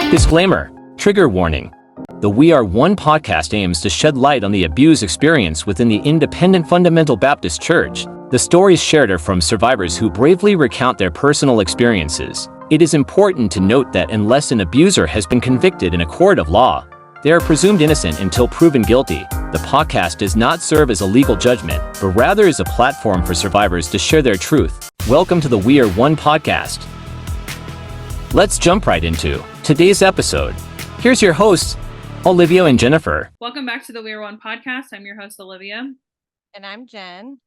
Disclaimer, trigger warning. The We Are One podcast aims to shed light on the abuse experience within the independent fundamental Baptist church. The stories shared are from survivors who bravely recount their personal experiences. It is important to note that unless an abuser has been convicted in a court of law, they are presumed innocent until proven guilty. The podcast does not serve as a legal judgment, but rather is a platform for survivors to share their truth. Welcome to the We Are One podcast. Let's jump right into today's episode. Here's your hosts, Olivia and Jennifer. Welcome back to the We Are One podcast. I'm your host, Olivia. And I'm Jen.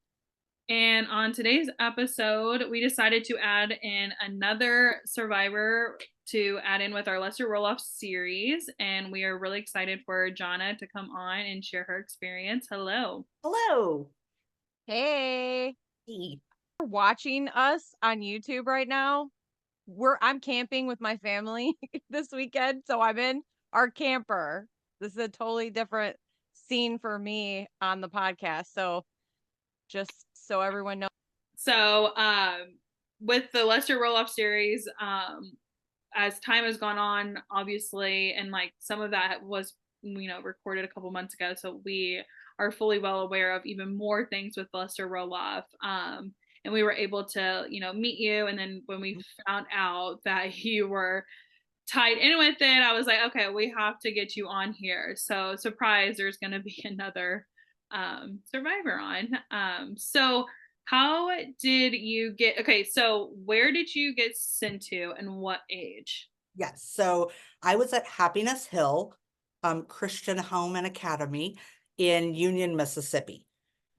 And on today's episode, we decided to add in another survivor to add in with our Lester Roloff series. And we are really excited for Johnna to come on and share her experience. Hello. Hello. Hey. Hey. You're watching us on YouTube right now. I'm camping with my family this weekend, so I'm in our camper. This is a totally different scene for me on the podcast. So just so everyone knows. So with the Lester Roloff series, as time has gone on, obviously, and like some of that was, recorded a couple months ago. So we are fully well aware of even more things with Lester Roloff. And we were able to, meet you. And then when we found out that you were tied in with it, I was like, okay, we have to get you on here. So surprise, there's going to be another survivor on. So how did you get, so where did you get sent to and what age? Yes. So I was at Happiness Hill Christian Home and Academy in Union, Mississippi.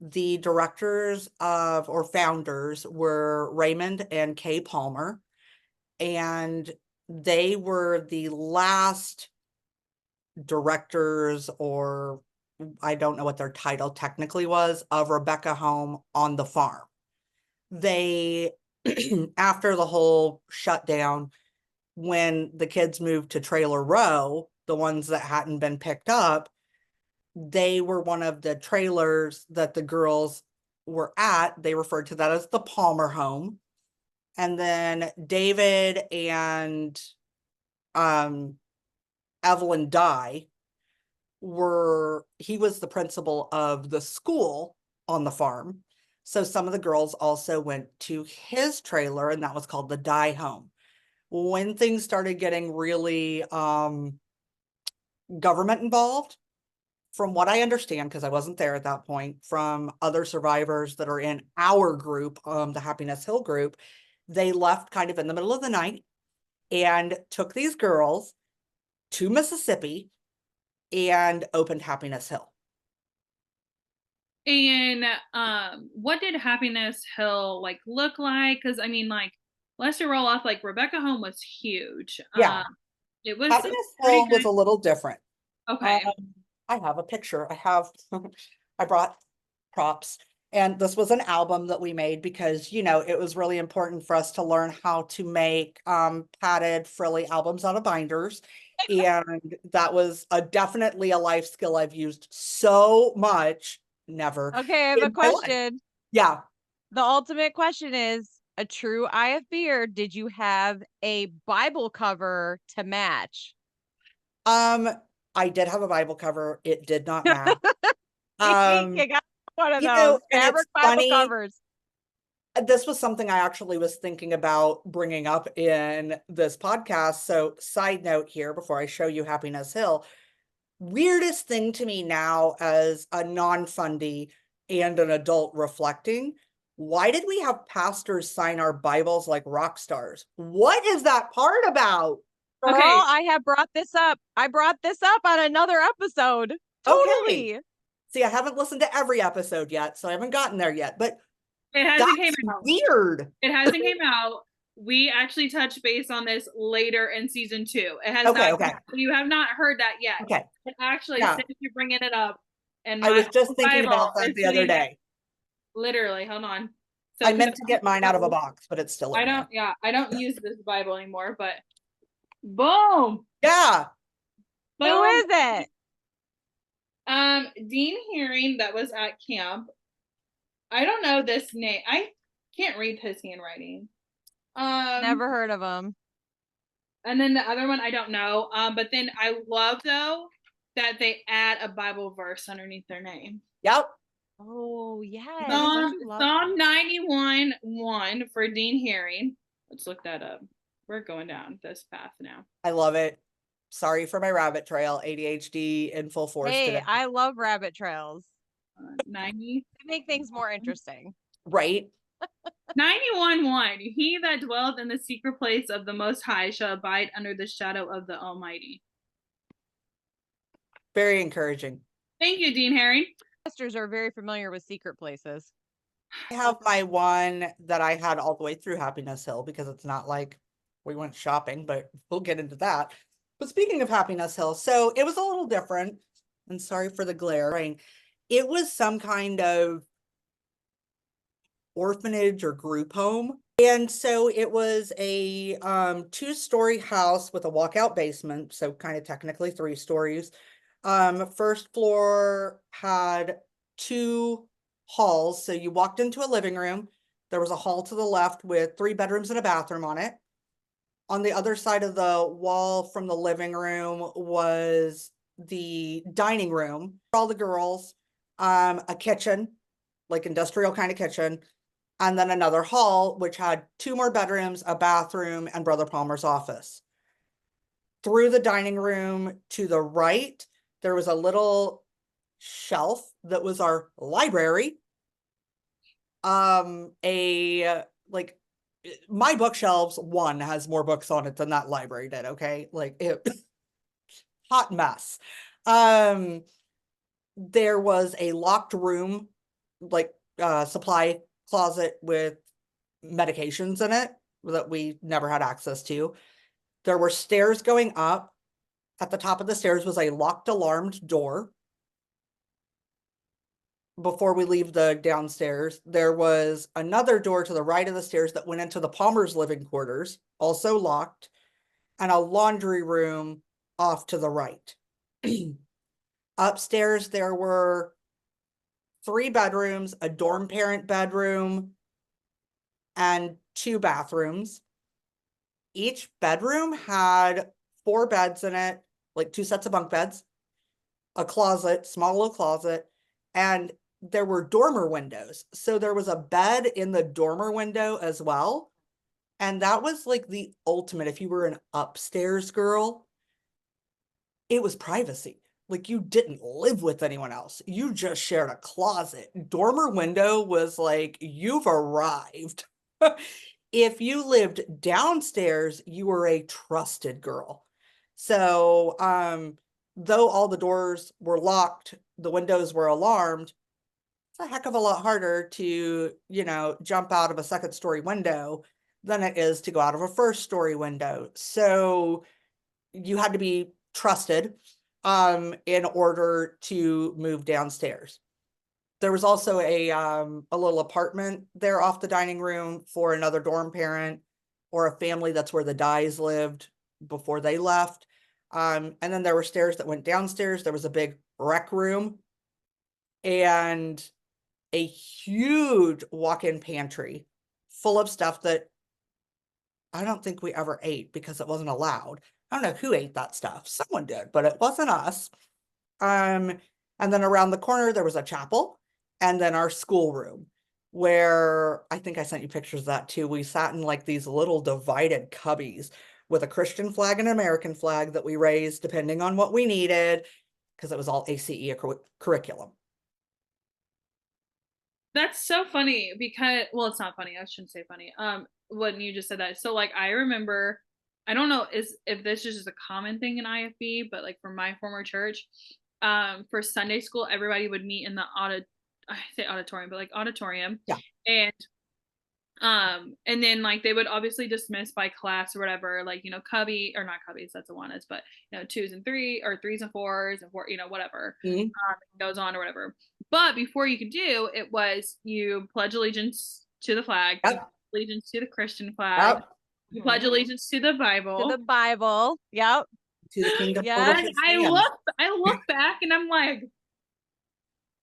The directors or founders were Raymond and Kay Palmer, and they were the last directors, or I don't know what their title technically was, of Rebecca Home on the farm. They, after the whole shutdown, when the kids moved to Trailer Row, the ones that hadn't been picked up, they were one of the trailers that the girls were at. They referred to that as the Palmer home. And then David and Evelyn Dye he was the principal of the school on the farm. So some of the girls also went to his trailer, and that was called the Dye home. When things started getting really government involved, from what I understand, because I wasn't there at that point, from other survivors that are in our group, the Happiness Hill group, they left kind of in the middle of the night and took these girls to Mississippi and opened Happiness Hill. And what did Happiness Hill look like? Because Lester Roloff, Rebecca Home was huge. Yeah, it was Happiness Hill was a little different. Okay. I have a picture. I brought props, and this was an album that we made because, it was really important for us to learn how to make padded frilly albums out of binders. And that was definitely a life skill I've used so much. Never. Okay, I have a question. Yeah. The ultimate question is, a true IFB, or did you have a Bible cover to match? I did have a Bible cover. It did not match. I got one of those fabric Bible covers. This was something I actually was thinking about bringing up in this podcast. So side note here, before I show you Happiness Hill, weirdest thing to me now as a non-fundie and an adult reflecting, why did we have pastors sign our Bibles like rock stars? What is that part about? Girl, I have brought this up. I brought this up on another episode. Totally. Okay. See, I haven't listened to every episode yet, so I haven't gotten there yet, but it hasn't came out. Weird. It hasn't came out. We actually touched base on this later in season 2. It has okay. You have not heard that yet. Okay. But actually, since you're bringing it up, and I was just thinking about that the other day. Literally, hold on. So I meant to get mine out of a box, but it's still. I don't use this Bible anymore, but boom. Yeah. Boom. Who is it? Dean Herring, that was at camp. I don't know this name. I can't read his handwriting. Never heard of him. And then the other one I don't know. But then I love though that they add a Bible verse underneath their name. Yep. Oh yes. Psalm 91:1 for Dean Herring. Let's look that up. We're going down this path now. I love it. Sorry for my rabbit trail. ADHD in full force Hey, today. I love rabbit trails. 90. They make things more interesting. Right? 91:1. He that dwelleth in the secret place of the Most High shall abide under the shadow of the Almighty. Very encouraging. Thank you, Dean Herring. Pastors are very familiar with secret places. I have my one that I had all the way through Happiness Hill because it's not like we went shopping, but we'll get into that. But speaking of Happiness Hill, so it was a little different, and sorry for the glaring. It was some kind of orphanage or group home. And so it was a 2-story house with a walkout basement, so kind of technically 3 stories. First floor had 2 halls. So you walked into a living room. There was a hall to the left with 3 bedrooms and a bathroom on it. On the other side of the wall from the living room was the dining room for all the girls, a kitchen, like industrial kind of kitchen, and then another hall, which had 2 more bedrooms, a bathroom, and Brother Palmer's office. Through the dining room to the right, there was a little shelf that was our library. My bookshelves, one has more books on it than that library did. Okay. Like it hot mess. There was a locked room, like supply closet with medications in it that we never had access to. There were stairs going up. At the top of the stairs was a locked alarmed door. Before we leave the downstairs, there was another door to the right of the stairs that went into the Palmer's living quarters, also locked, and a laundry room off to the right. Upstairs, there were 3 bedrooms, a dorm parent bedroom, and 2 bathrooms. Each bedroom had 4 beds in it, like 2 sets of bunk beds, a closet, small little closet, and there were dormer windows. So there was a bed in the dormer window as well. And that was like the ultimate. If you were an upstairs girl, it was privacy. Like you didn't live with anyone else. You just shared a closet. Dormer window was like, you've arrived. If you lived downstairs, you were a trusted girl. So, though all the doors were locked, the windows were alarmed, it's a heck of a lot harder to, jump out of a 2nd-story window than it is to go out of a 1st-story window. So you had to be trusted in order to move downstairs. There was also a little apartment there off the dining room for another dorm parent or a family. That's where the Dyes lived before they left. And then there were stairs that went downstairs. There was a big rec room and a huge walk-in pantry full of stuff that I don't think we ever ate because it wasn't allowed. I don't know who ate that stuff. Someone did, but it wasn't us. And then around the corner, there was a chapel and then our schoolroom where I think I sent you pictures of that too. We sat in like these little divided cubbies with a Christian flag and an American flag that we raised depending on what we needed because it was all ACE curriculum. That's so funny because, well, it's not funny. I shouldn't say funny. When you just said that. So like, I remember, I don't know if this is just a common thing in IFB, but like for my former church, for Sunday school, everybody would meet in the auditorium. Yeah. And then like they would obviously dismiss by class or whatever, like, cubby or not cubbies, that's the one is, but 2s and 3 or 3s and 4s and 4, whatever. Mm-hmm. Goes on or whatever. But before you could do it was you pledge allegiance to the flag, Yep. you pledge allegiance to the Christian flag, Yep. you pledge allegiance to the Bible. To the Bible. Yep. To the kingdom. Yeah. And I look back and I'm like,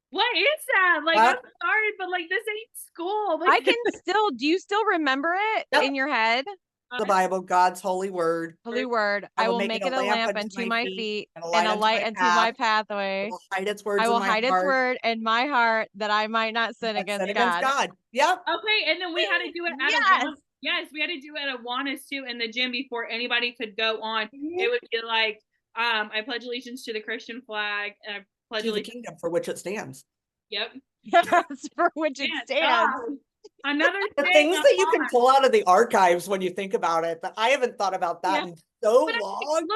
what is that? Like, I'm sorry, but like this ain't school. Like, do you still remember it Yep. in your head? the Bible, God's holy word. Holy word. I will make it a lamp unto my feet and a light unto my I pathway. will hide its words I in will my hide its heart. word in my heart that I might not sin Sin against against God. God. Yep. Okay, and then we had to do it at Yes. Awana. Yes, we had to do it at Awanas too in the gym before anybody could go on. It would be like, I pledge allegiance to the Christian flag, and I pledge To the allegiance. kingdom for which it stands. Yep. Yes, for which it Man, stands. God. Another The thing things that you on- can pull out of the archives when you think about it, but I haven't thought about that Yeah. in so But long.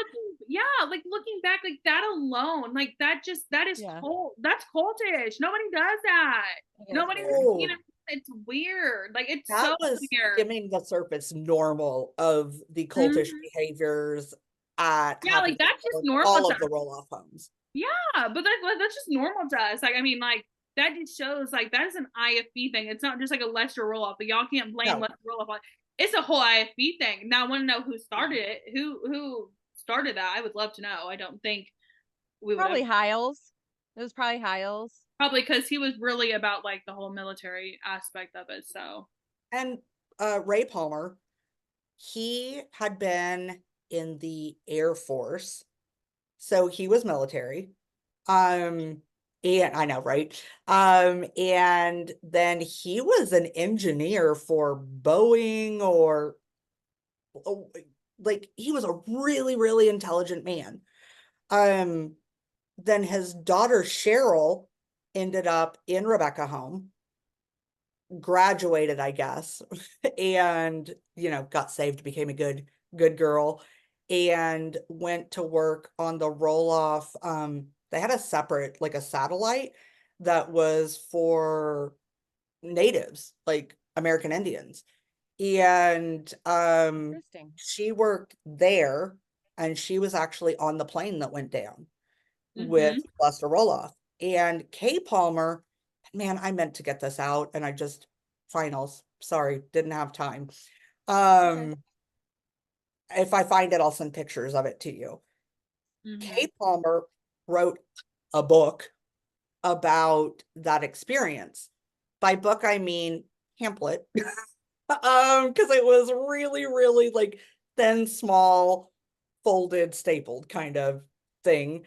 looking back, like that alone, like that is Yeah. that's cultish. Nobody does that. It is Nobody, weird. it's weird. Like it's That so was weird. skimming the surface normal of the cultish behaviors at Yeah, like that's just normal all to of the us. Roloff homes. Yeah, but that's just normal to us. Like, I mean, like that just shows like that is an IFB thing. It's not just like a Lester Roloff, but y'all can't blame No. Lester Roloff on it's a whole IFB thing. Now I want to know who started it. Who started that? I would love to know. I don't think we would Probably have, Hiles. It was probably Hiles. probably because he was really about like the whole military aspect of it. So And Ray Palmer, he had been in the Air Force, so he was military. And I know, right? And then he was an engineer for Boeing or like he was a really, really intelligent man. Then his daughter Cheryl ended up in Rebecca home, graduated, I guess, and got saved, became a good girl, and went to work on the Roloff. They had a separate, like a satellite that was for natives, like American Indians. And Interesting. she worked there, and she was actually on the plane that went down with Lester Roloff. And Kay Palmer, man, I meant to get this out, and I just finals. Sorry, didn't have time. If I find it, I'll send pictures of it to you. Kay Palmer wrote a book about that experience. By book, I mean pamphlet. Because it was really, really like thin, small, folded, stapled kind of thing.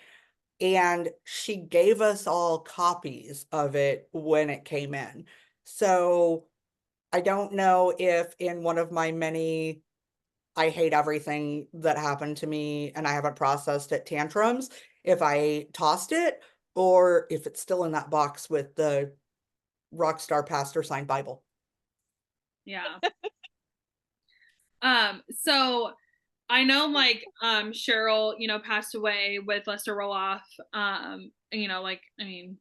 And she gave us all copies of it when it came in. So I don't know if in one of my many I hate everything that happened to me and I haven't processed it tantrums, if I tossed it or if it's still in that box with the Rockstar Pastor signed Bible. Yeah. So I know like Cheryl, passed away with Lester Roloff. Like I mean,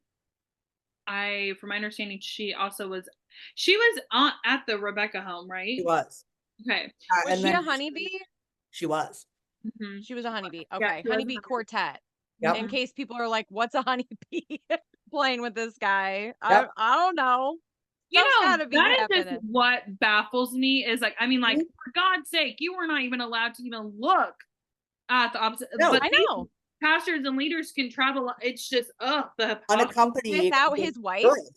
from my understanding, she was at the Rebecca home, right? She was. Okay. Was she a honeybee? She was. She was a honeybee. Okay. Yeah, honeybee quartet. Yep. In case people are like, what's a honeybee playing with this guy? Yep. I don't know. That be is just what baffles me is like, I mean, like, for God's sake, you were not even allowed to even look at the opposite. No. But I know. Pastors and leaders can travel. It's just, the Unaccompanied without his wife. girls.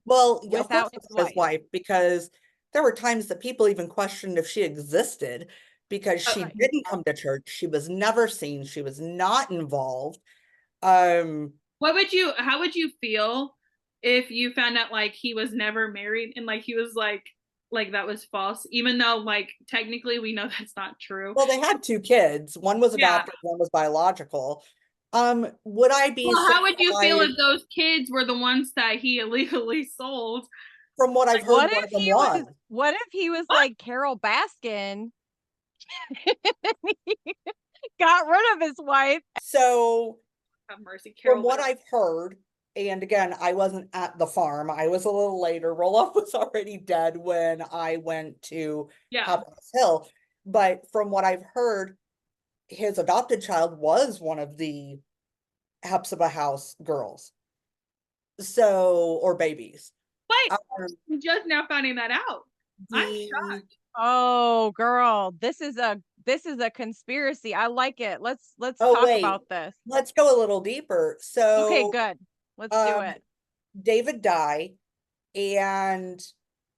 Well, Without his wife, because there were times that people even questioned if she existed because she didn't come to church. She was never seen. She was not involved. How would you feel if you found out like he was never married and like he was like that was false, even though like technically we know that's not true? Well, they had 2 kids. One was adopted, one was biological. Would I be how would you feel if those kids were the ones that he illegally sold? From what I've heard, what if he was like Carol Baskin? Got rid of his wife. So have mercy, Carol. From what I've heard, and again, I wasn't at the farm. I was a little later. Roloff was already dead when I went to Happiness Hill. But from what I've heard, his adopted child was one of the Hepzibah House girls. So, or babies. Wait, I'm just now finding that out. I'm shocked. Oh, girl, this is a conspiracy. I like it. Let's talk about this. Let's go a little deeper. So, okay, good. Let's do it. David Dye and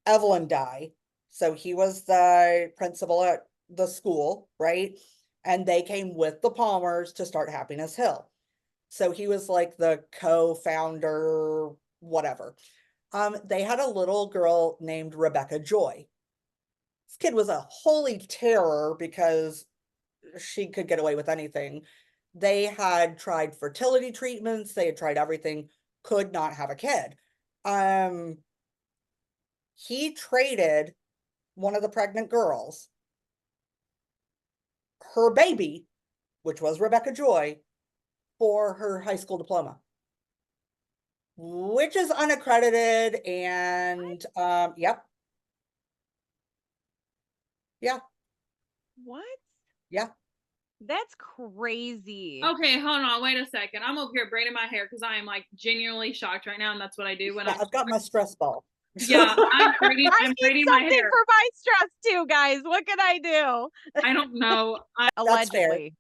Evelyn Dye So he was the principal at the school, right? And they came with the Palmers to start Happiness Hill. So he was like the co-founder, whatever. They had a little girl named Rebecca Joy. This kid was a holy terror because she could get away with anything. They had tried fertility treatments, they had tried everything, could not have a kid. He traded one of the pregnant girls, her baby, which was Rebecca Joy, for her high school diploma, which is unaccredited. And yep. Yeah. What? Yeah. That's crazy. Okay, hold on, wait a second. I'm over here braiding my hair because I am like genuinely shocked right now, and that's what I do when Yeah, I'm. I've got my stress ball. Yeah, I'm braiding. I I'm need braiding my something hair. for my stress too, guys. What can I do? I don't know. That's fair. Allegedly.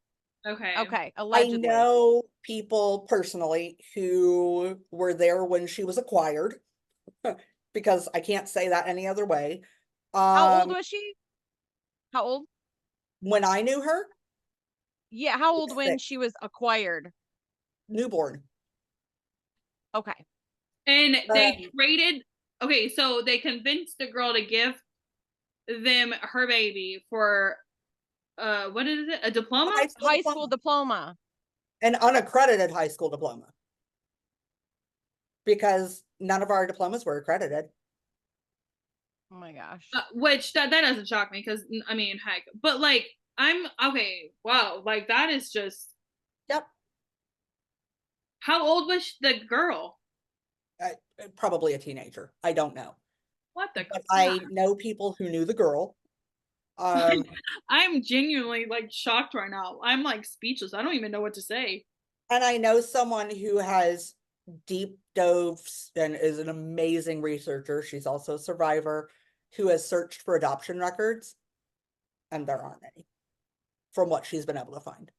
Okay. Okay, I allegedly. know people personally who were there when she was acquired, because I can't say that any other way. How old was she? How old? When I knew her, Yeah, how old when 6, she was acquired? newborn. Okay. And they traded. Okay, so they convinced the girl to give them her baby for what is it? A diploma? High school diploma. An unaccredited high school diploma. Because none of our diplomas were accredited. Oh my gosh. Which that doesn't shock me because I mean, heck, but like I'm okay. Wow, like that is just. Yep. How old was the girl? Probably a teenager. I don't know. What the? But I know people who knew the girl. I'm genuinely like shocked right now. I'm like speechless. I don't even know what to say. And I know someone who has deep dove and is an amazing researcher. She's also a survivor who has searched for adoption records, and there aren't any from what she's been able to find.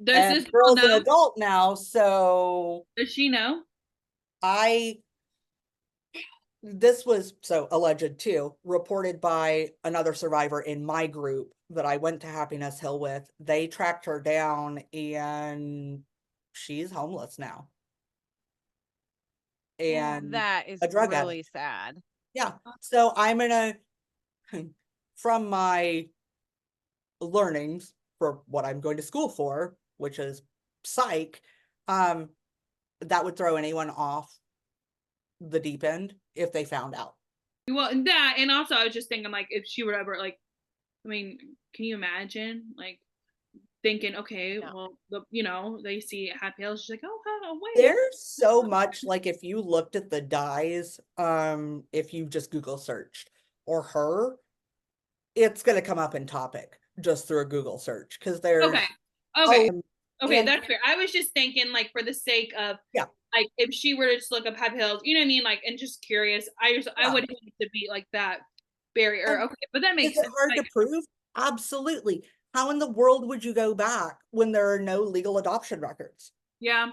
Does this girl's an adult now, so does she know? This was so alleged too, reported by another survivor in my group that I went to Happiness Hill with. They tracked her down and she's homeless now. And that is a drug really addict. sad. Yeah. So I'm from my learnings for what I'm going to school for, which is psych, that would throw anyone off the deep end if they found out. Well, that, and also I was just thinking, like, if she would ever, like, I mean, can you imagine, like, thinking, okay, well, they see Happy Hill, she's like, oh, wait. There's so much, like, if you looked at the dyes, if you just Google searched or her, it's going to come up in topic just through a Google search because there's okay, that's fair. I was just thinking, like, for the sake of like if she were to just look up Happy Hills, you know what I mean, like, and just curious, I would hate to be like that barrier. Okay, but that makes sense. Is it hard to prove? Absolutely. How in the world would you go back when there are no legal adoption records? Yeah,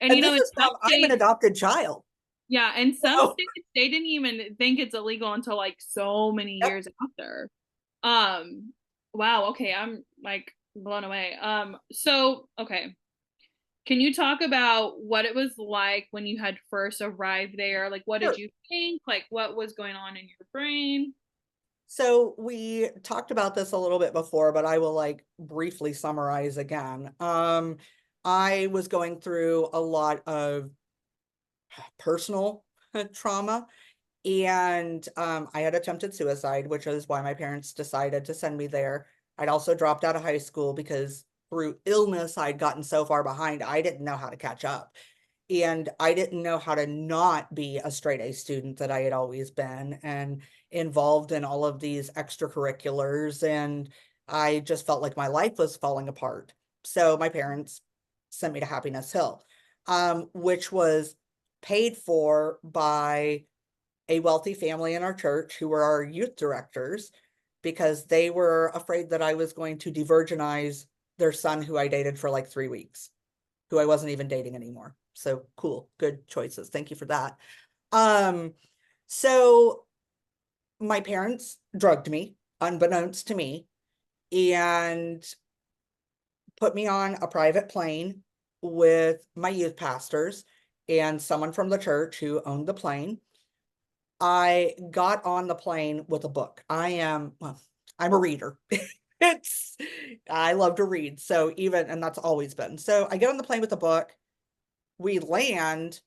and you know, I'm an adopted child. Yeah, and some states they didn't even think it's illegal until like so many years after. Wow, okay, I'm like blown away. So okay. Can you talk about what it was like when you had first arrived there? Like what did you think? Like what was going on in your brain? So we talked about this a little bit before, but I will like briefly summarize again. I was going through a lot of personal trauma. And I had attempted suicide, which is why my parents decided to send me there. I'd also dropped out of high school because through illness, I'd gotten so far behind, I didn't know how to catch up. And I didn't know how to not be a straight A student that I had always been and involved in all of these extracurriculars. And I just felt like my life was falling apart. So my parents sent me to Happiness Hill, which was paid for by a wealthy family in our church who were our youth directors because they were afraid that I was going to de-virginize their son who I dated for like 3 weeks, who I wasn't even dating anymore. So cool, good choices. Thank you for that. So my parents drugged me, unbeknownst to me, and put me on a private plane with my youth pastors and someone from the church who owned the plane. I got on the plane with a book. I'm a reader. It's, I love to read. So and that's always been. So I get on the plane with a book. We land,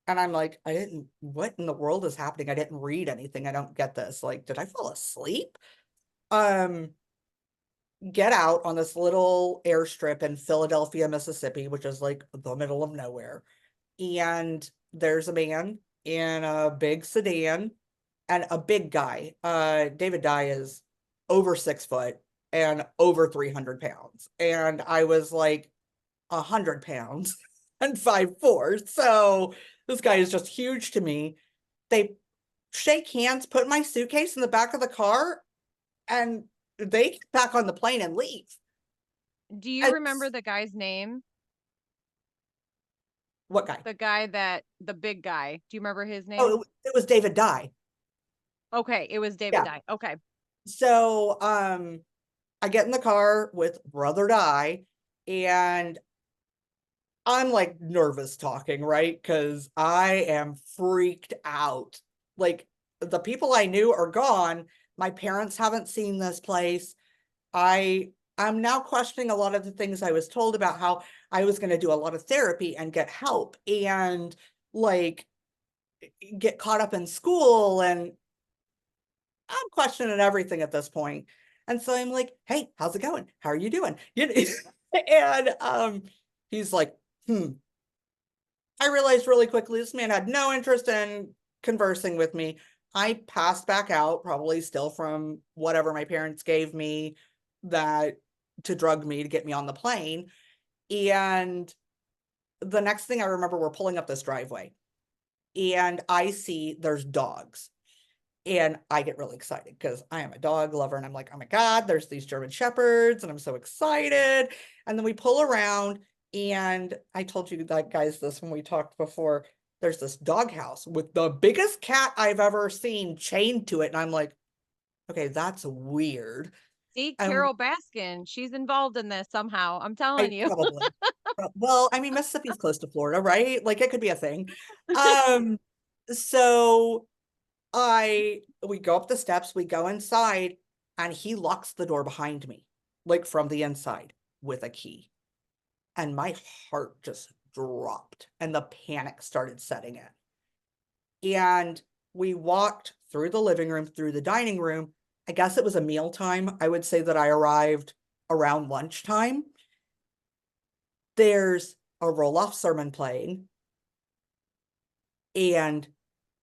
and I'm like, what in the world is happening? I didn't read anything. I don't get this. Like, did I fall asleep? Get out on this little airstrip in Philadelphia, Mississippi, which is like the middle of nowhere. And there's a man in a big sedan and a big guy. David Dye is over 6 foot and over 300 pounds. And I was like 100 pounds and 5'4". So this guy is just huge to me. They shake hands, put my suitcase in the back of the car, and they get back on the plane and leave. Do you remember the guy's name? What guy? The big guy. Do you remember his name? Oh, it was David Dye. Okay, it was David Dye. Okay. So, I get in the car with Brother Dye, and I'm like nervous talking, right? Because I am freaked out. Like, the people I knew are gone. My parents haven't seen this place. I'm now questioning a lot of the things I was told about how I was going to do a lot of therapy and get help and like get caught up in school, and I'm questioning everything at this point. And so I'm like, hey, how's it going? How are you doing? And he's like, I realized really quickly this man had no interest in conversing with me. I passed back out, probably still from whatever my parents gave me that to drug me to get me on the plane. And the next thing I remember, we're pulling up this driveway and I see there's dogs. And I get really excited because I am a dog lover. And I'm like, oh my God, there's these German Shepherds. And I'm so excited. And then we pull around, and I told you that, guys, this when we talked before, there's this dog house with the biggest cat I've ever seen chained to it. And I'm like, okay, that's weird. See, Carol Baskins, she's involved in this somehow. I'm telling you. Probably. Well, I mean, Mississippi's close to Florida, right? Like, it could be a thing. So we go up the steps, we go inside, and he locks the door behind me, like from the inside with a key. And my heart just dropped and the panic started setting in. And we walked through the living room, through the dining room. I guess it was a mealtime. I would say that I arrived around lunchtime. There's a Roloff sermon playing, and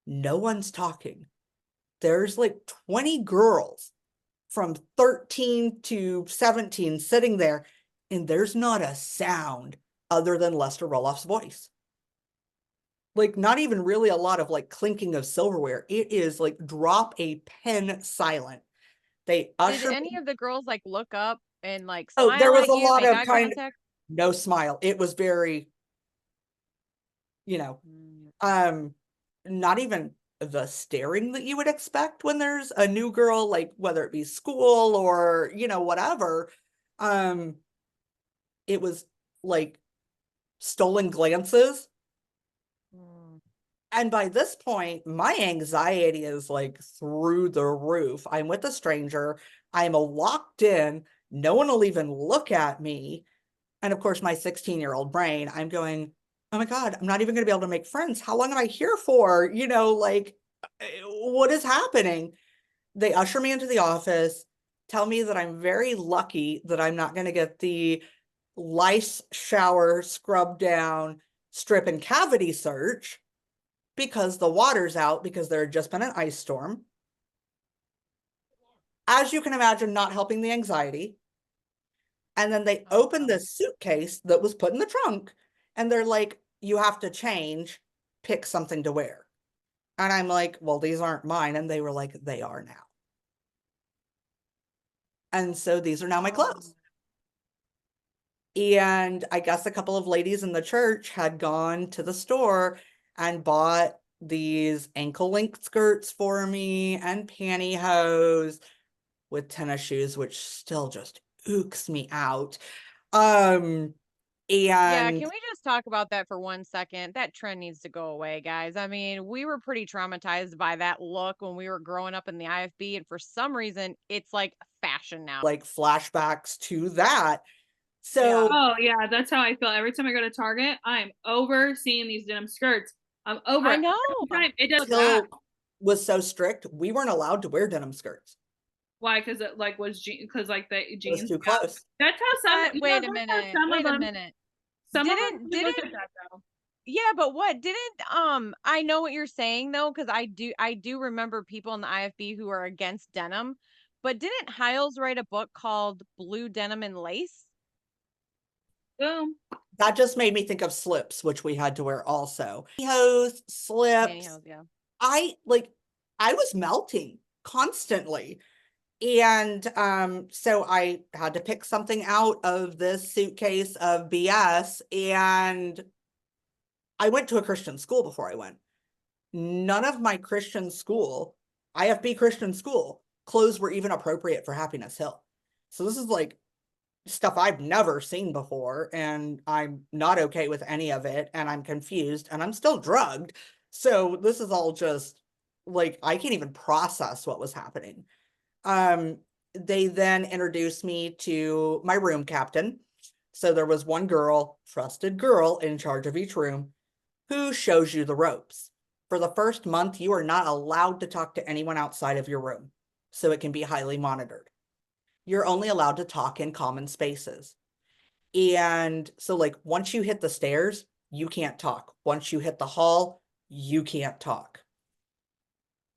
no one's talking. There's like 20 girls from 13 to 17 sitting there, and there's not a sound other than Lester Roloff's voice. Like, not even really a lot of like clinking of silverware. It is like drop a pen silent. They usher. Did any of the girls like look up and like Oh, smile there was at a you, lot make of eye kind of contact? no smile. It was very, not even the staring that you would expect when there's a new girl, like whether it be school or, whatever. It was like stolen glances. And by this point, my anxiety is like through the roof. I'm with a stranger. I'm locked in. No one will even look at me. And of course, my 16-year-old brain, I'm going, oh my God, I'm not even going to be able to make friends. How long am I here for? Like, what is happening? They usher me into the office, tell me that I'm very lucky that I'm not going to get the lice shower, scrub down, strip and cavity search because the water's out because there had just been an ice storm. As you can imagine, not helping the anxiety. And then they opened this suitcase that was put in the trunk, and they're like, you have to change, pick something to wear. And I'm like, well, these aren't mine. And they were like, they are now. And so these are now my clothes. And I guess a couple of ladies in the church had gone to the store and bought these ankle length skirts for me and pantyhose with tennis shoes, which still just ooks me out. Yeah, And can we just talk about that for 1 second? That trend needs to go away, guys. I mean, we were pretty traumatized by that look when we were growing up in the IFB, and for some reason, it's like fashion now. like flashbacks to that. So Oh yeah, that's how I feel every time I go to Target. I'm over seeing these denim skirts. I'm over I it. know. Every time it does Hill that. was so strict, we weren't allowed to wear denim skirts. Why? Because it like was because like the It was jeans. too close. That's how some. But wait a minute. Some of Wait a them. minute. Some of Didn't them look at that though. Yeah, but what didn't I know what you're saying though, because I do remember people in the IFB who are against denim, but didn't Hiles write a book called Blue Denim and Lace? Boom. That just made me think of slips, which we had to wear also. Pantyhose, slips. Pantyhose, yeah. I was melting constantly. And so I had to pick something out of this suitcase of BS, and I went to a Christian school before I went. None of my Christian school, IFB Christian school, clothes were even appropriate for Happiness Hill. So this is like stuff I've never seen before, and I'm not okay with any of it, and I'm confused, and I'm still drugged. So this is all just like, I can't even process what was happening. They then introduced me to my room captain. So there was one girl, trusted girl, in charge of each room who shows you the ropes. For the first month, you are not allowed to talk to anyone outside of your room, so it can be highly monitored. You're only allowed to talk in common spaces. And so like once you hit the stairs, you can't talk. Once you hit the hall, you can't talk.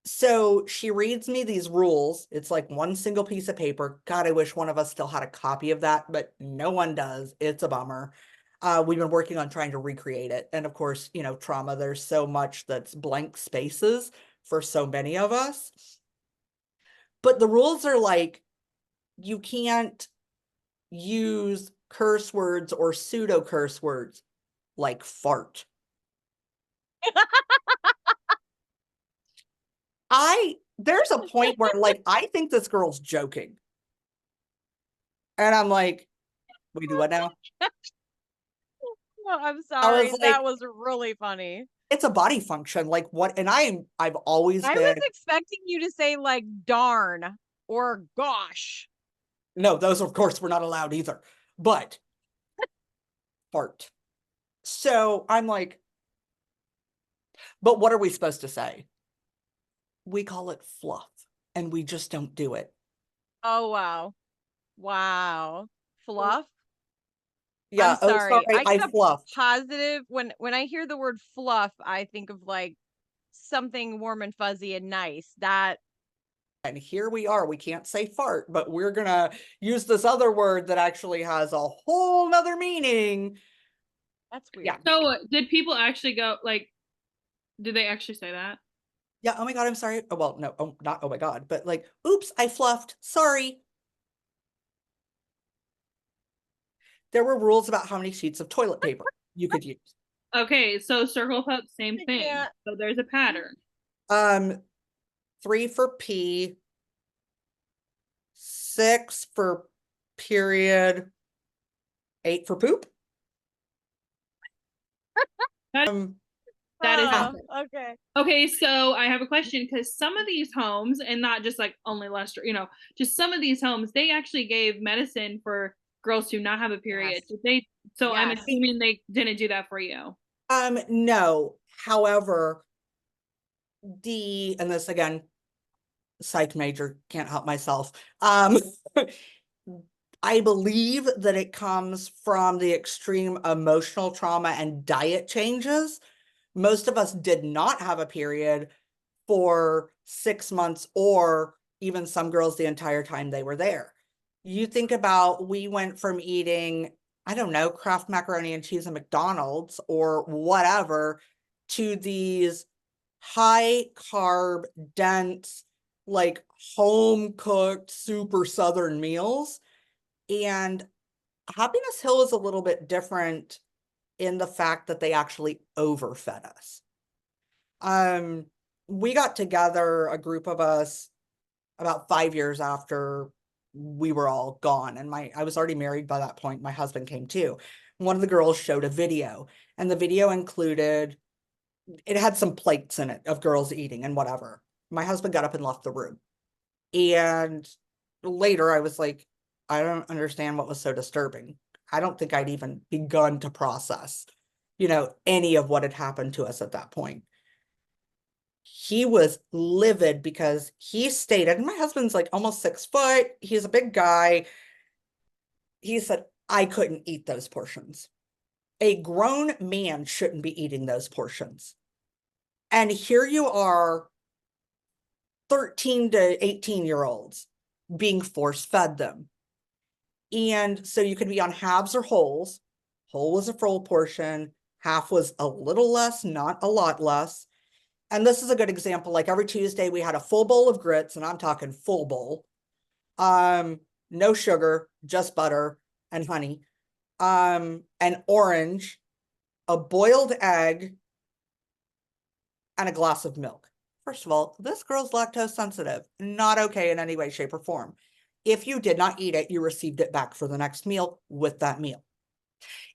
So she reads me these rules. It's like one single piece of paper. God, I wish one of us still had a copy of that, but no one does. It's a bummer. We've been working on trying to recreate it. And of course, you know, trauma, there's so much that's blank spaces for so many of us. But the rules are like, you can't use curse words or pseudo curse words like fart. There's a point where like, I think this girl's joking. And I'm like, we do what now? Oh, I'm I was sorry. like, That was really funny. it's a body function. Like what? And I've always I been, was expecting you to say like darn or gosh. no, those of course were not allowed either, but fart. So I'm like, but what are we supposed to say? We call it fluff, and we just don't do it. Oh wow. Wow. Fluff? Yeah. I'm sorry. I I get a fluffed. positive when I hear the word fluff, I think of like something warm and fuzzy and nice. That And here we are. We can't say fart, but we're gonna use this other word that actually has a whole nother meaning. that's weird. Yeah. So did people actually go like? Did they actually say that? Yeah. Oh my God. I'm sorry. Oh, well, no, not oh my God, but like, oops, I fluffed. Sorry. There were rules about how many sheets of toilet paper you could use. Okay, so circle pup, same I thing. can't. So there's a pattern. 3 for pee, 6 for period, 8 for poop. That is Oh, insane. okay. Okay, so I have a question because some of these homes, and not just like only Lester, just some of these homes, they actually gave medicine for girls to not have a period. Yes. So I'm Yes. assuming they didn't do that for you. No. However, and this again, psych major, can't help myself. I believe that it comes from the extreme emotional trauma and diet changes. Most of us did not have a period for 6 months, or even some girls the entire time they were there. You think about, we went from eating, I don't know, Kraft macaroni and cheese at McDonald's or whatever, to these high carb, dense, like home cooked, super Southern meals. And Happiness Hill is a little bit different in the fact that they actually overfed us. We got together, a group of us, about 5 years after we were all gone. And I was already married by that point. My husband came too. One of the girls showed a video, and the video included, it had some plates in it of girls eating and whatever. My husband got up and left the room. And later I was like, I don't understand what was so disturbing. I don't think I'd even begun to process, any of what had happened to us at that point. He was livid because he stated, and my husband's like almost 6 foot. He's a big guy. He said, I couldn't eat those portions. A grown man shouldn't be eating those portions. And here you are, 13 to 18-year-olds being force fed them. And so you could be on halves or wholes. Whole was a full portion. Half was a little less, not a lot less. And this is a good example. Like every Tuesday we had a full bowl of grits, and I'm talking full bowl. No sugar, just butter and honey. An orange, a boiled egg, and a glass of milk. First of all, this girl's lactose sensitive, not okay in any way, shape, or form. If you did not eat it, you received it back for the next meal with that meal.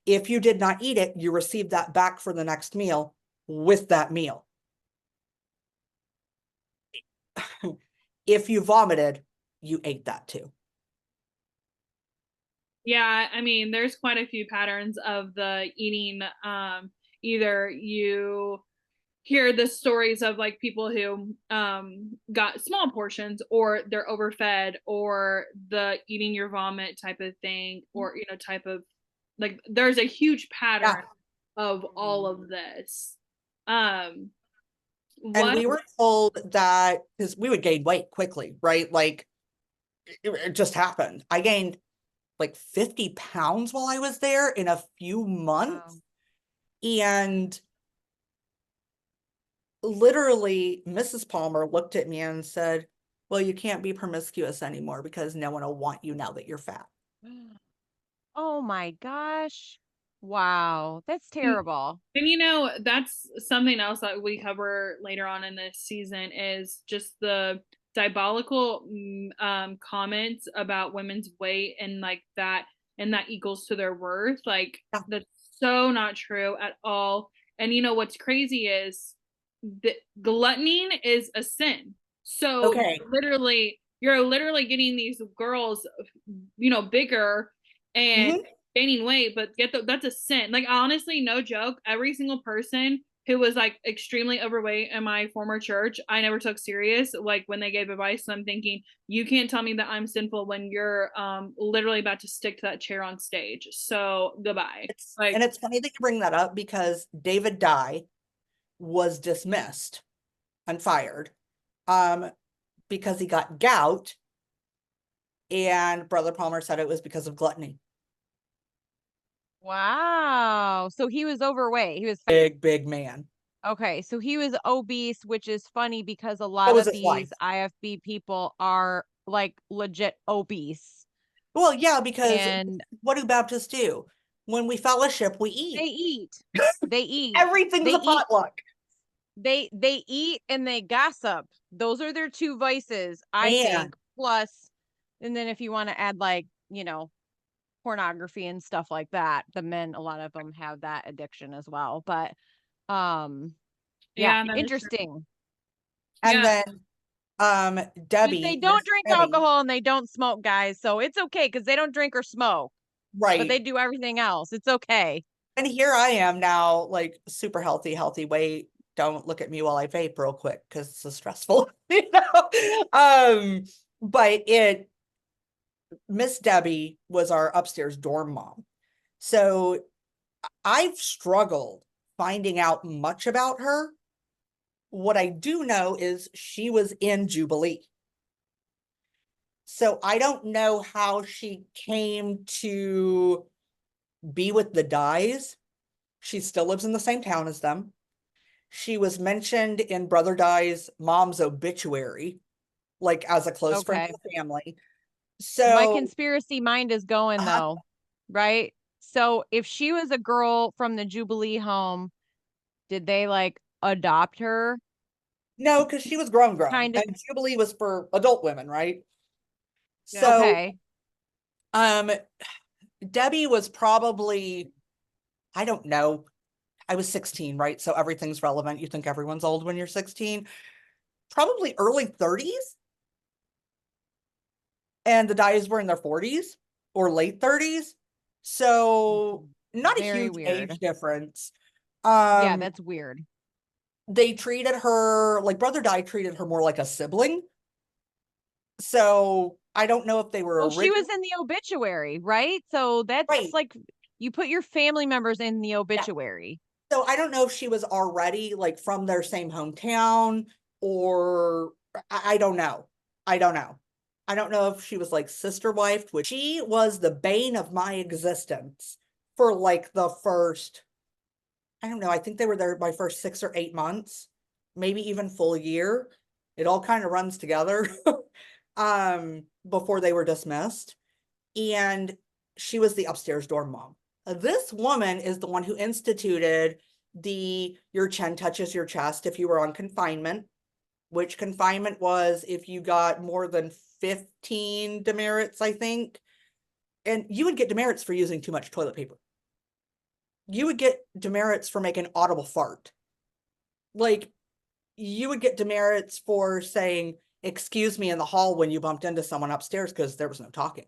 If you did not eat it, you received that back for the next meal with that meal. If you vomited, you ate that too. Yeah, I mean, there's quite a few patterns of the eating. Either you hear the stories of like people who got small portions, or they're overfed, or the eating your vomit type of thing, or type of, like, there's a huge pattern of all of this. And we were told that because we would gain weight quickly, right? Like it just happened. I gained like 50 pounds while I was there in a few months. Wow. And literally Mrs. Palmer looked at me and said, well, you can't be promiscuous anymore because no one will want you now that you're fat. Oh my gosh. Wow. That's terrible. And that's something else that we cover later on in this season, is just the diabolical comments about women's weight, and like that, and that equals to their worth. Like, that's so not true at all. And what's crazy is that gluttony is a sin. So you're literally getting these girls, bigger and gaining weight, but that's a sin. Like, honestly, no joke, every single person who was like extremely overweight in my former church, I never took serious, like when they gave advice. So I'm thinking, you can't tell me that I'm sinful when you're literally about to stick to that chair on stage. So goodbye. And it's funny that you bring that up, because David Dye was dismissed and fired because he got gout, and Brother Palmer said it was because of gluttony. Wow. So he was overweight. He was big man. Okay, so he was obese, which is funny because a lot of these IFB people are like legit obese. Well, yeah, because what do Baptists do? When we fellowship, we eat. They eat. Everything's a potluck. They eat and they gossip. Those are their two vices, I think. Plus, and then if you want to add like, pornography and stuff like that, the men, a lot of them have that addiction as well. But interesting. And then Debbie, they don't drink alcohol and they don't smoke, guys, so it's okay because they don't drink or smoke, right? But they do everything else. It's okay. And here I am now, like super healthy weight. Don't look at me while I vape real quick because it's so stressful. But Miss Debbie was our upstairs dorm mom. So I've struggled finding out much about her. What I do know is she was in Jubilee. So I don't know how she came to be with the Dyes. She still lives in the same town as them. She was mentioned in Brother Dye's mom's obituary, like as a close friend of the family. So my conspiracy mind is going though, right? So if she was a girl from the Jubilee home, did they like adopt her? No, because she was grown, Kind of. and Jubilee was for adult women, right? Yeah. So, Okay. Debbie was probably, I don't know, I was 16, right? So everything's relevant. You think everyone's old when you're 16. Probably early 30s. And the Dyes were in their 40s or late 30s. So not a Very huge weird. age difference. Yeah, that's weird. They treated her, like Brother Dye treated her more like a sibling. So I don't know if they were Well, she was original. in the obituary, right? So that's Right. like you put your family members in the Yeah. obituary. So I don't know if she was already like from their same hometown or I don't know. I don't know. I don't know if she was like sister wife, which she was the bane of my existence for like the first, I don't know, I think they were there my first 6 or 8 months, maybe even full year. It all kind of runs together before they were dismissed. And she was the upstairs dorm mom. This woman is the one who instituted the your chin touches your chest if you were on confinement, which confinement was if you got more than 15 demerits, I think. And you would get demerits for using too much toilet paper. You would get demerits for making audible fart. Like, you would get demerits for saying, excuse me in the hall when you bumped into someone upstairs because there was no talking.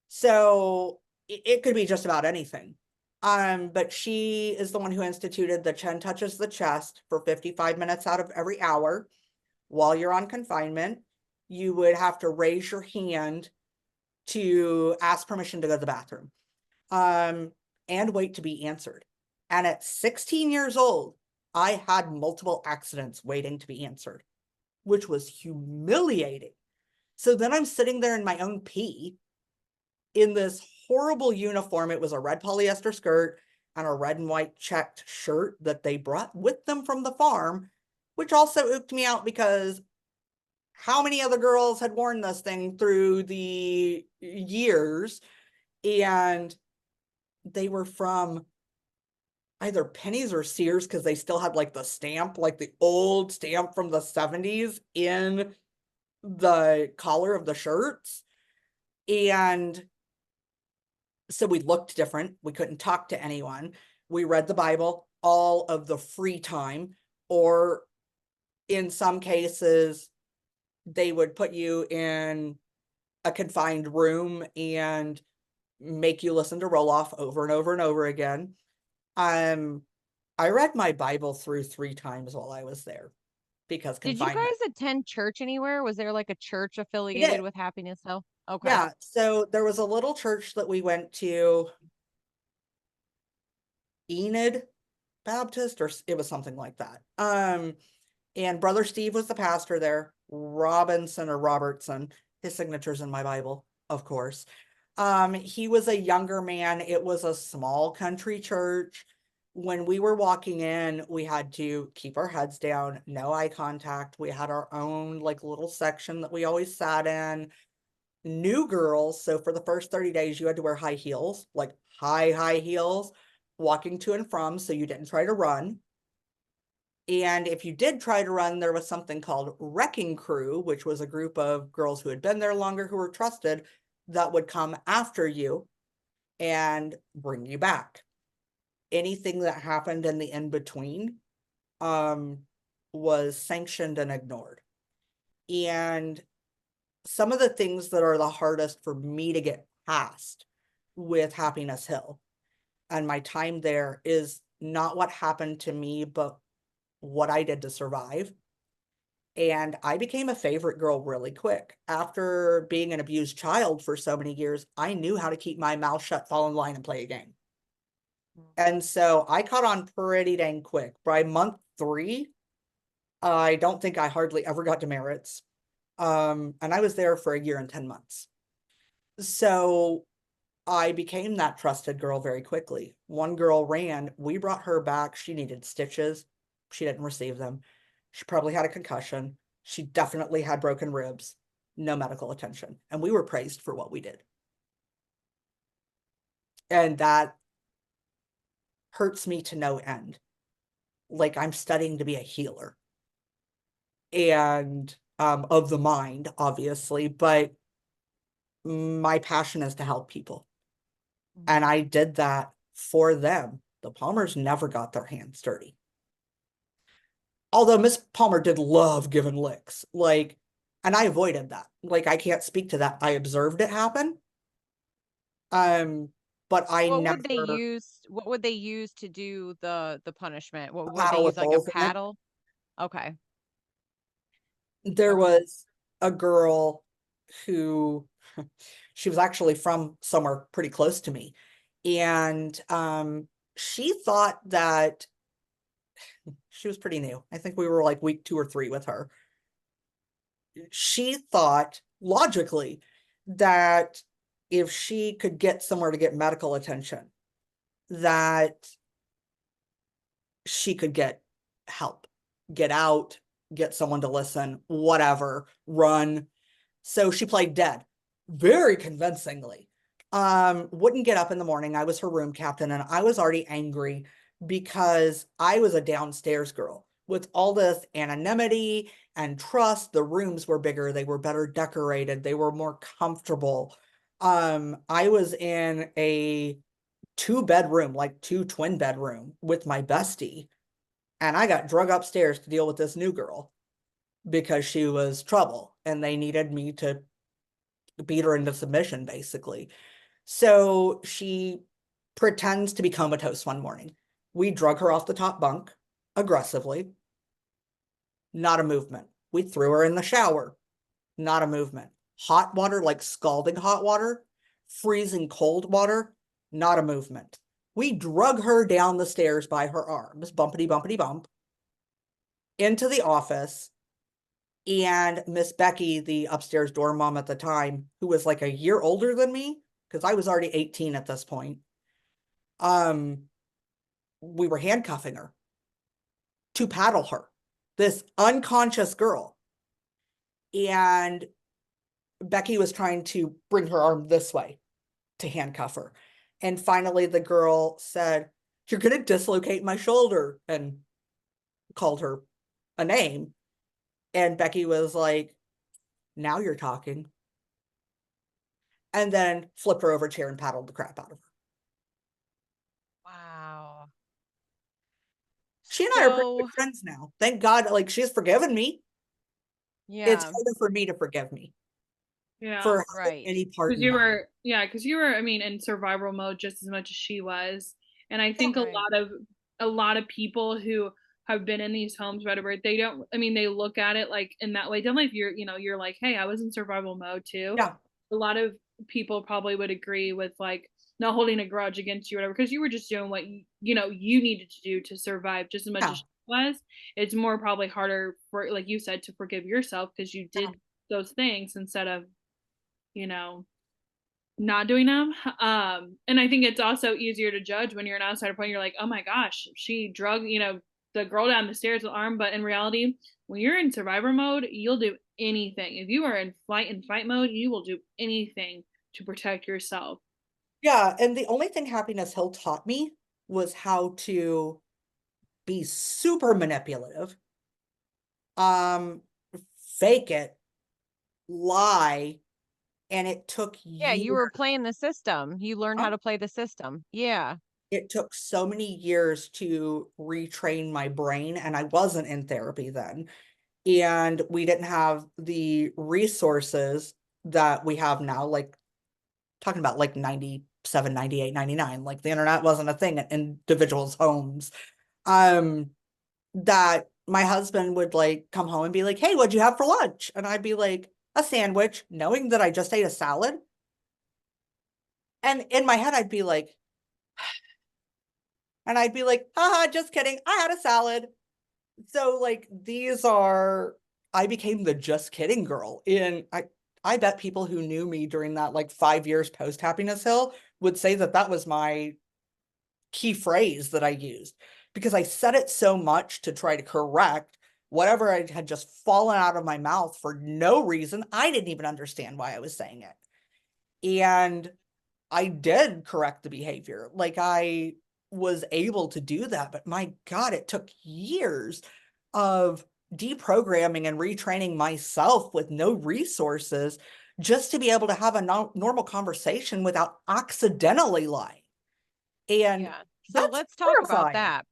So it could be just about anything. But she is the one who instituted the chin touches the chest for 55 minutes out of every hour while you're on confinement. You would have to raise your hand to ask permission to go to the bathroom, and wait to be answered. And at 16 years old, I had multiple accidents waiting to be answered, which was humiliating. So then I'm sitting there in my own pee in this horrible uniform. It was a red polyester skirt and a red and white checked shirt that they brought with them from the farm, which also ooked me out because how many other girls had worn this thing through the years? And they were from either Penny's or Sears because they still had like the stamp, like the old stamp from the 70s in the collar of the shirts. And so we looked different. We couldn't talk to anyone. We read the Bible all of the free time, or in some cases, they would put you in a confined room and make you listen to Roloff over and over and over again. I read my Bible through 3 times while I was there because Did you confinement. guys attend church anywhere? Was there like a church We affiliated did. with Happiness Hill? Okay. Yeah. So there was a little church that we went to, Enid Baptist, or it was something like that. And Brother Steve was the pastor there. Robinson or Robertson, his signature's in my Bible, of course. He was a younger man. It was a small country church. When we were walking in, we had to keep our heads down, no eye contact. We had our own like little section that we always sat in. New girls, so for the first 30 days, you had to wear high heels, like high heels, walking to and from, so you didn't try to run. And if you did try to run, there was something called Wrecking Crew, which was a group of girls who had been there longer, who were trusted, that would come after you and bring you back. Anything that happened in the in-between was sanctioned and ignored. And some of the things that are the hardest for me to get past with Happiness Hill and my time there is not what happened to me, but what I did to survive. And I became a favorite girl really quick. After being an abused child for so many years, I knew how to keep my mouth shut, fall in line, and play a game. And so I caught on pretty dang quick. By month 3, I don't think I hardly ever got demerits. And I was there for a year and 10 months. So I became that trusted girl very quickly. One girl ran, we brought her back. She needed stitches. She didn't receive them. She probably had a concussion. She definitely had broken ribs. No medical attention. And we were praised for what we did. And that hurts me to no end. like I'm studying to be a healer and of the mind, obviously, but my passion is to help people. And I did that for them. The Palmers never got their hands dirty. Although Miss Palmer did love giving licks, like, and I avoided that. Like, I can't speak to that. I observed it happen. But I What never would they use? What would they use to do the punishment? What would they paddle use, with like a holes in it. paddle? Okay. There Okay. was a girl who she was actually from somewhere pretty close to me. And she thought that she was pretty new. I think we were like week 2 or 3 with her. She thought logically that if she could get somewhere to get medical attention, that she could get help, get out, get someone to listen, whatever, run. So she played dead very convincingly. Wouldn't get up in the morning. I was her room captain, and I was already angry because I was a downstairs girl with all this anonymity and trust. The rooms were bigger, they were better decorated, they were more comfortable. I was in a 2-bedroom, like 2 twin bedroom with my bestie, and I got drug upstairs to deal with this new girl because she was trouble and they needed me to beat her into submission, basically. So she pretends to be comatose one morning. We drug her off the top bunk aggressively. Not a movement. We threw her in the shower. Not a movement. Hot water, like scalding hot water, freezing cold water, not a movement. We drug her down the stairs by her arms, bumpity, bumpity, bump, into the office. And Miss Becky, the upstairs dorm mom at the time, who was like a year older than me, because I was already 18 at this point, we were handcuffing her to paddle her, this unconscious girl. And Becky was trying to bring her arm this way to handcuff her. And finally, the girl said, "You're going to dislocate my shoulder," and called her a name. And Becky was like, "Now you're talking." And then flipped her over a chair and paddled the crap out of her. Wow. She and I are pretty good friends now. Thank God, like, she's forgiven me. It's Yeah, harder for me to forgive me Yeah. for right. any part Because in you that. were, yeah, because you were, I mean, in survival mode just as much as she was. And I think Right. a lot of people who have been in these homes, whatever, they don't, I mean, they look at it like in that way. Definitely if you're, you're like, hey, I was in survival mode too. Yeah, A lot of people probably would agree with like not holding a grudge against you, whatever, because you were just doing what you needed to do to survive just as much yeah, as she was. It's more probably harder for, like you said, to forgive yourself because you yeah. did those things instead of, you know, not doing them. And I think it's also easier to judge when you're an outsider point. You're like, oh my gosh, she drug, the girl down the stairs with arm. But in reality, when you're in survivor mode, you'll do anything. If you are in flight and fight mode, you will do anything to protect yourself. Yeah, and the only thing Happiness Hill taught me was how to be super manipulative, um, fake it, lie, and it took Yeah, years. you were playing the system. You learned how to play the system. Yeah. It took so many years to retrain my brain, and I wasn't in therapy then. And we didn't have the resources that we have now, like talking about like 97, 98, 99. Like the internet wasn't a thing in individuals' homes. That my husband would like come home and be like, "Hey, what'd you have for lunch?" And I'd be like, "A sandwich," knowing that I just ate a salad. And in my head, I'd be like, haha, just kidding. I had a salad. So like I became the just kidding girl. I bet people who knew me during that like 5 years post Happiness Hill would say that that was my key phrase that I used, because I said it so much to try to correct whatever I had just fallen out of my mouth for no reason. I didn't even understand why I was saying it. And I did correct the behavior. Like was able to do that. But my God, it took years of deprogramming and retraining myself with no resources just to be able to have a normal conversation without accidentally lying. And Yeah. So that's let's talk about terrifying. that.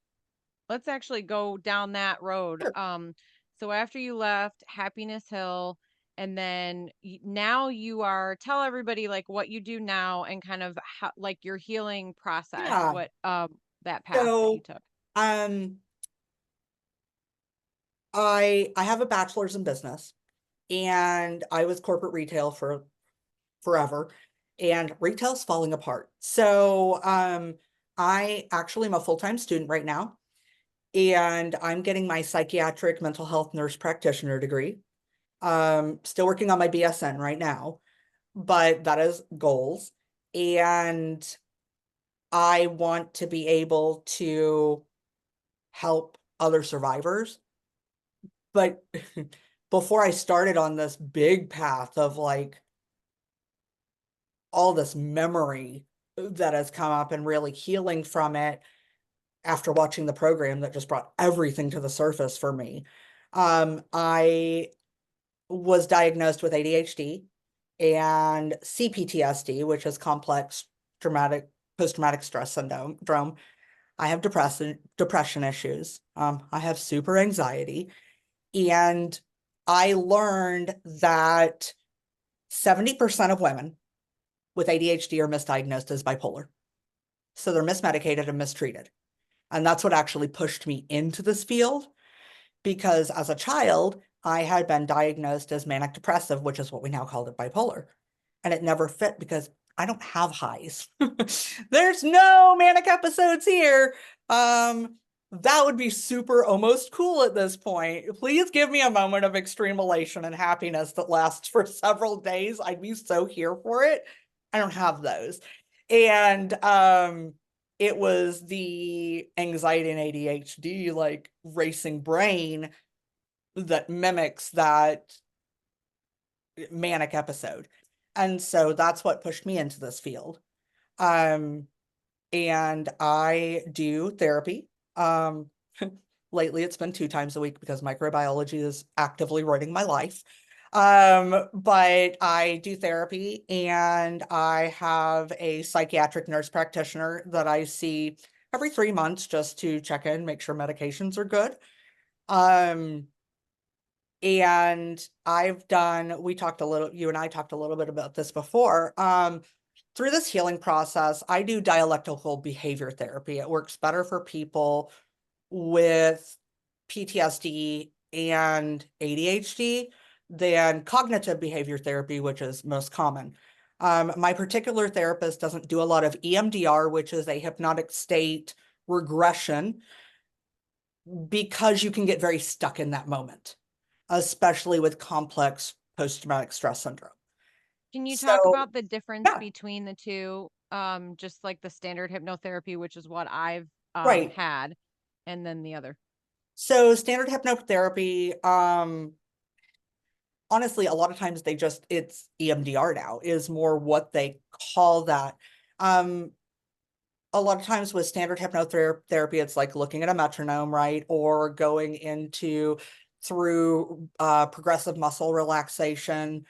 Let's actually go down that road. Sure. So after you left Happiness Hill, and then now you are, tell everybody like what you do now and kind of how, like your healing process, Yeah. what that path that you So, took. I have a bachelor's in business, and I was corporate retail for forever, and retail's falling apart. So, I actually am a full-time student right now, and I'm getting my psychiatric mental health nurse practitioner degree. Still working on my BSN right now, but that is goals. And I want to be able to help other survivors. But before I started on this big path of like all this memory that has come up and really healing from it after watching the program that just brought everything to the surface for me, I was diagnosed with ADHD and CPTSD, which is complex traumatic post-traumatic stress syndrome. I have depression issues. I have super anxiety. And I learned that 70% of women with ADHD are misdiagnosed as bipolar. So they're mismedicated and mistreated. And that's what actually pushed me into this field, because as a child, I had been diagnosed as manic depressive, which is what we now call it, bipolar. And it never fit because I don't have highs. There's no manic episodes here. That would be super almost cool at this point. Please give me a moment of extreme elation and happiness that lasts for several days. I'd be so here for it. I don't have those. And it was the anxiety and ADHD, like racing brain, that mimics that manic episode. And so that's what pushed me into this field. And I do therapy. Lately it's been 2 times a week because microbiology is actively running my life. But I do therapy, and I have a psychiatric nurse practitioner that I see every 3 months just to check in, make sure medications are good. And you and I talked a little bit about this before. Through this healing process, I do dialectical behavior therapy. It works better for people with PTSD and ADHD than cognitive behavior therapy, which is most common. My particular therapist doesn't do a lot of EMDR, which is a hypnotic state regression, because you can get very stuck in that moment, especially with complex post-traumatic stress syndrome. Can you talk So, about the difference yeah, between the two? Just like the standard hypnotherapy, which is what I've right. had, and then the other. So standard hypnotherapy, honestly, a lot of times it's EMDR now is more what they call that. A lot of times with standard hypnotherapy, it's like looking at a metronome, right? Or going through progressive muscle relaxation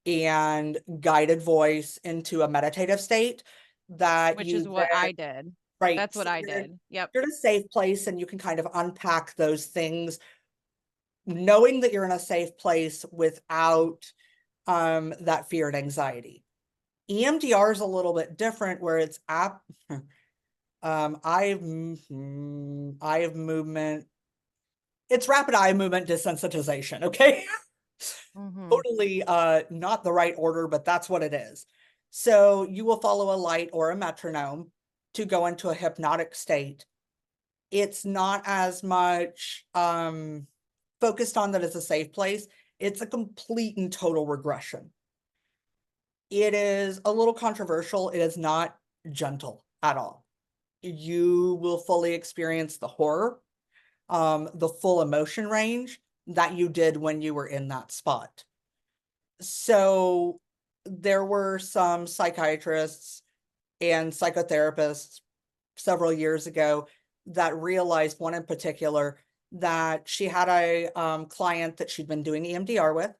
and guided voice into a meditative state that Which you is what then, I did. right? That's what So I did. Yep. you're in a safe place, and you can kind of unpack those things, knowing that you're in a safe place without that fear and anxiety. EMDR is a little bit different, where it's I have movement. It's rapid eye movement desensitization. Okay. Mm-hmm. Totally not the right order, but that's what it is. So you will follow a light or a metronome to go into a hypnotic state. It's not as much focused on that it's a safe place. It's a complete and total regression. It is a little controversial. It is not gentle at all. You will fully experience the horror, the full emotion range that you did when you were in that spot. So there were some psychiatrists and psychotherapists several years ago that realized, one in particular, that she had a client that she'd been doing EMDR with.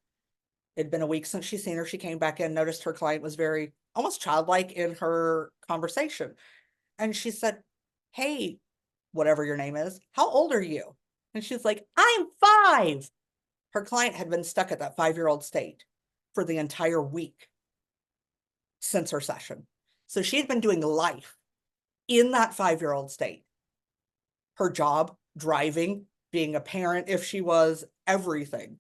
It'd been a week since she'd seen her. She came back in, noticed her client was very almost childlike in her conversation. And she said, "Hey, whatever your name is, how old are you?" And she's like, "I'm 5." Her client had been stuck at that 5-year-old state for the entire week since her session. So she had been doing life in that 5-year-old state. Her job, driving, being a parent if she was, everything.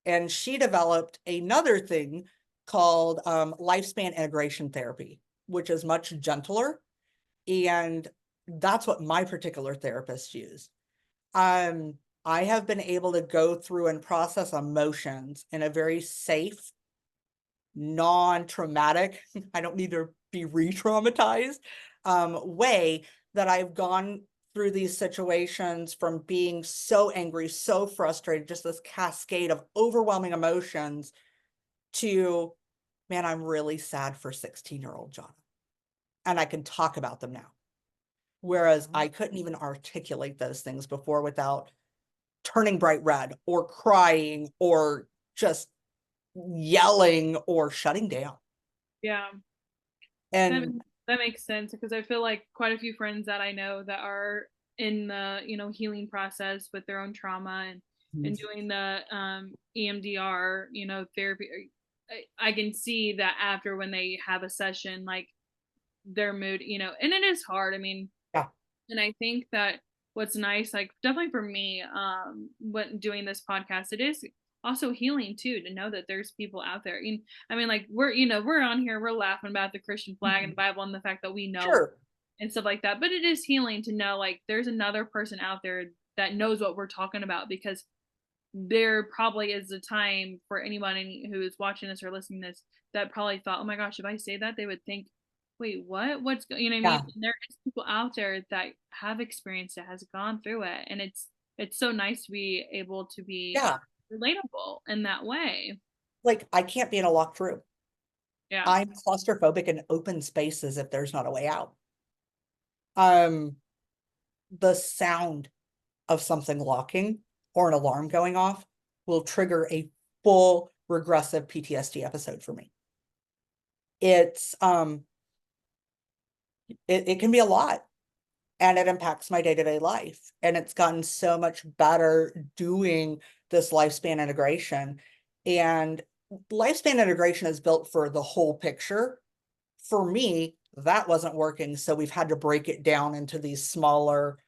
And she developed another thing called lifespan integration therapy, which is much gentler. And that's what my particular therapist used. I have been able to go through and process emotions in a very safe, non-traumatic, I don't need to be re-traumatized, way that I've gone through these situations from being so angry, so frustrated, just this cascade of overwhelming emotions to, man, I'm really sad for 16-year-old Johnna. And I can talk about them now. Whereas I couldn't even articulate those things before without turning bright red or crying or just yelling or shutting down. Yeah. And that makes sense, because I feel like quite a few friends that I know that are in the, healing process with their own trauma and doing the EMDR, therapy. I can see that after, when they have a session, like their mood, and it is hard. I mean, yeah. And I think that what's nice, like definitely for me, when doing this podcast, it is also healing too, to know that there's people out there. I mean, like we're on here, we're laughing about the Christian flag and the Bible and the fact that we know Sure. and stuff like that. But it is healing to know, like, there's another person out there that knows what we're talking about, because there probably is a time for anyone who is watching this or listening to this that probably thought, oh my gosh, if I say that, they would think, wait, what's what I mean? And there is people out there that have experienced it, has gone through it, and it's so nice to be able to be relatable in that way. Like, I can't be in a locked room. Yeah. I'm claustrophobic in open spaces if there's not a way out. The sound of something locking or an alarm going off will trigger a full regressive PTSD episode for me. It's it can be a lot, and it impacts my day-to-day life. And it's gotten so much better doing this lifespan integration. And lifespan integration is built for the whole picture. For me, that wasn't working, so we've had to break it down into these smaller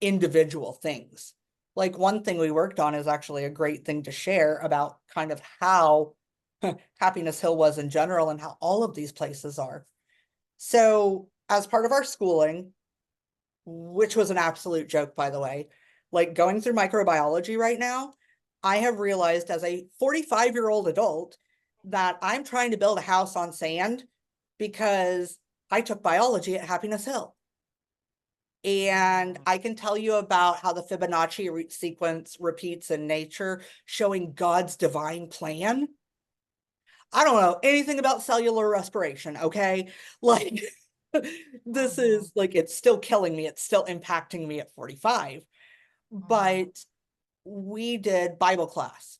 individual things. Like, one thing we worked on is actually a great thing to share about kind of how Happiness Hill was in general and how all of these places are. So as part of our schooling, which was an absolute joke, by the way, like going through microbiology right now, I have realized as a 45-year-old adult that I'm trying to build a house on sand because I took biology at Happiness Hill. And I can tell you about how the Fibonacci sequence repeats in nature, showing God's divine plan. I don't know anything about cellular respiration, okay? Like, this is like, it's still killing me. It's still impacting me at 45. But we did Bible class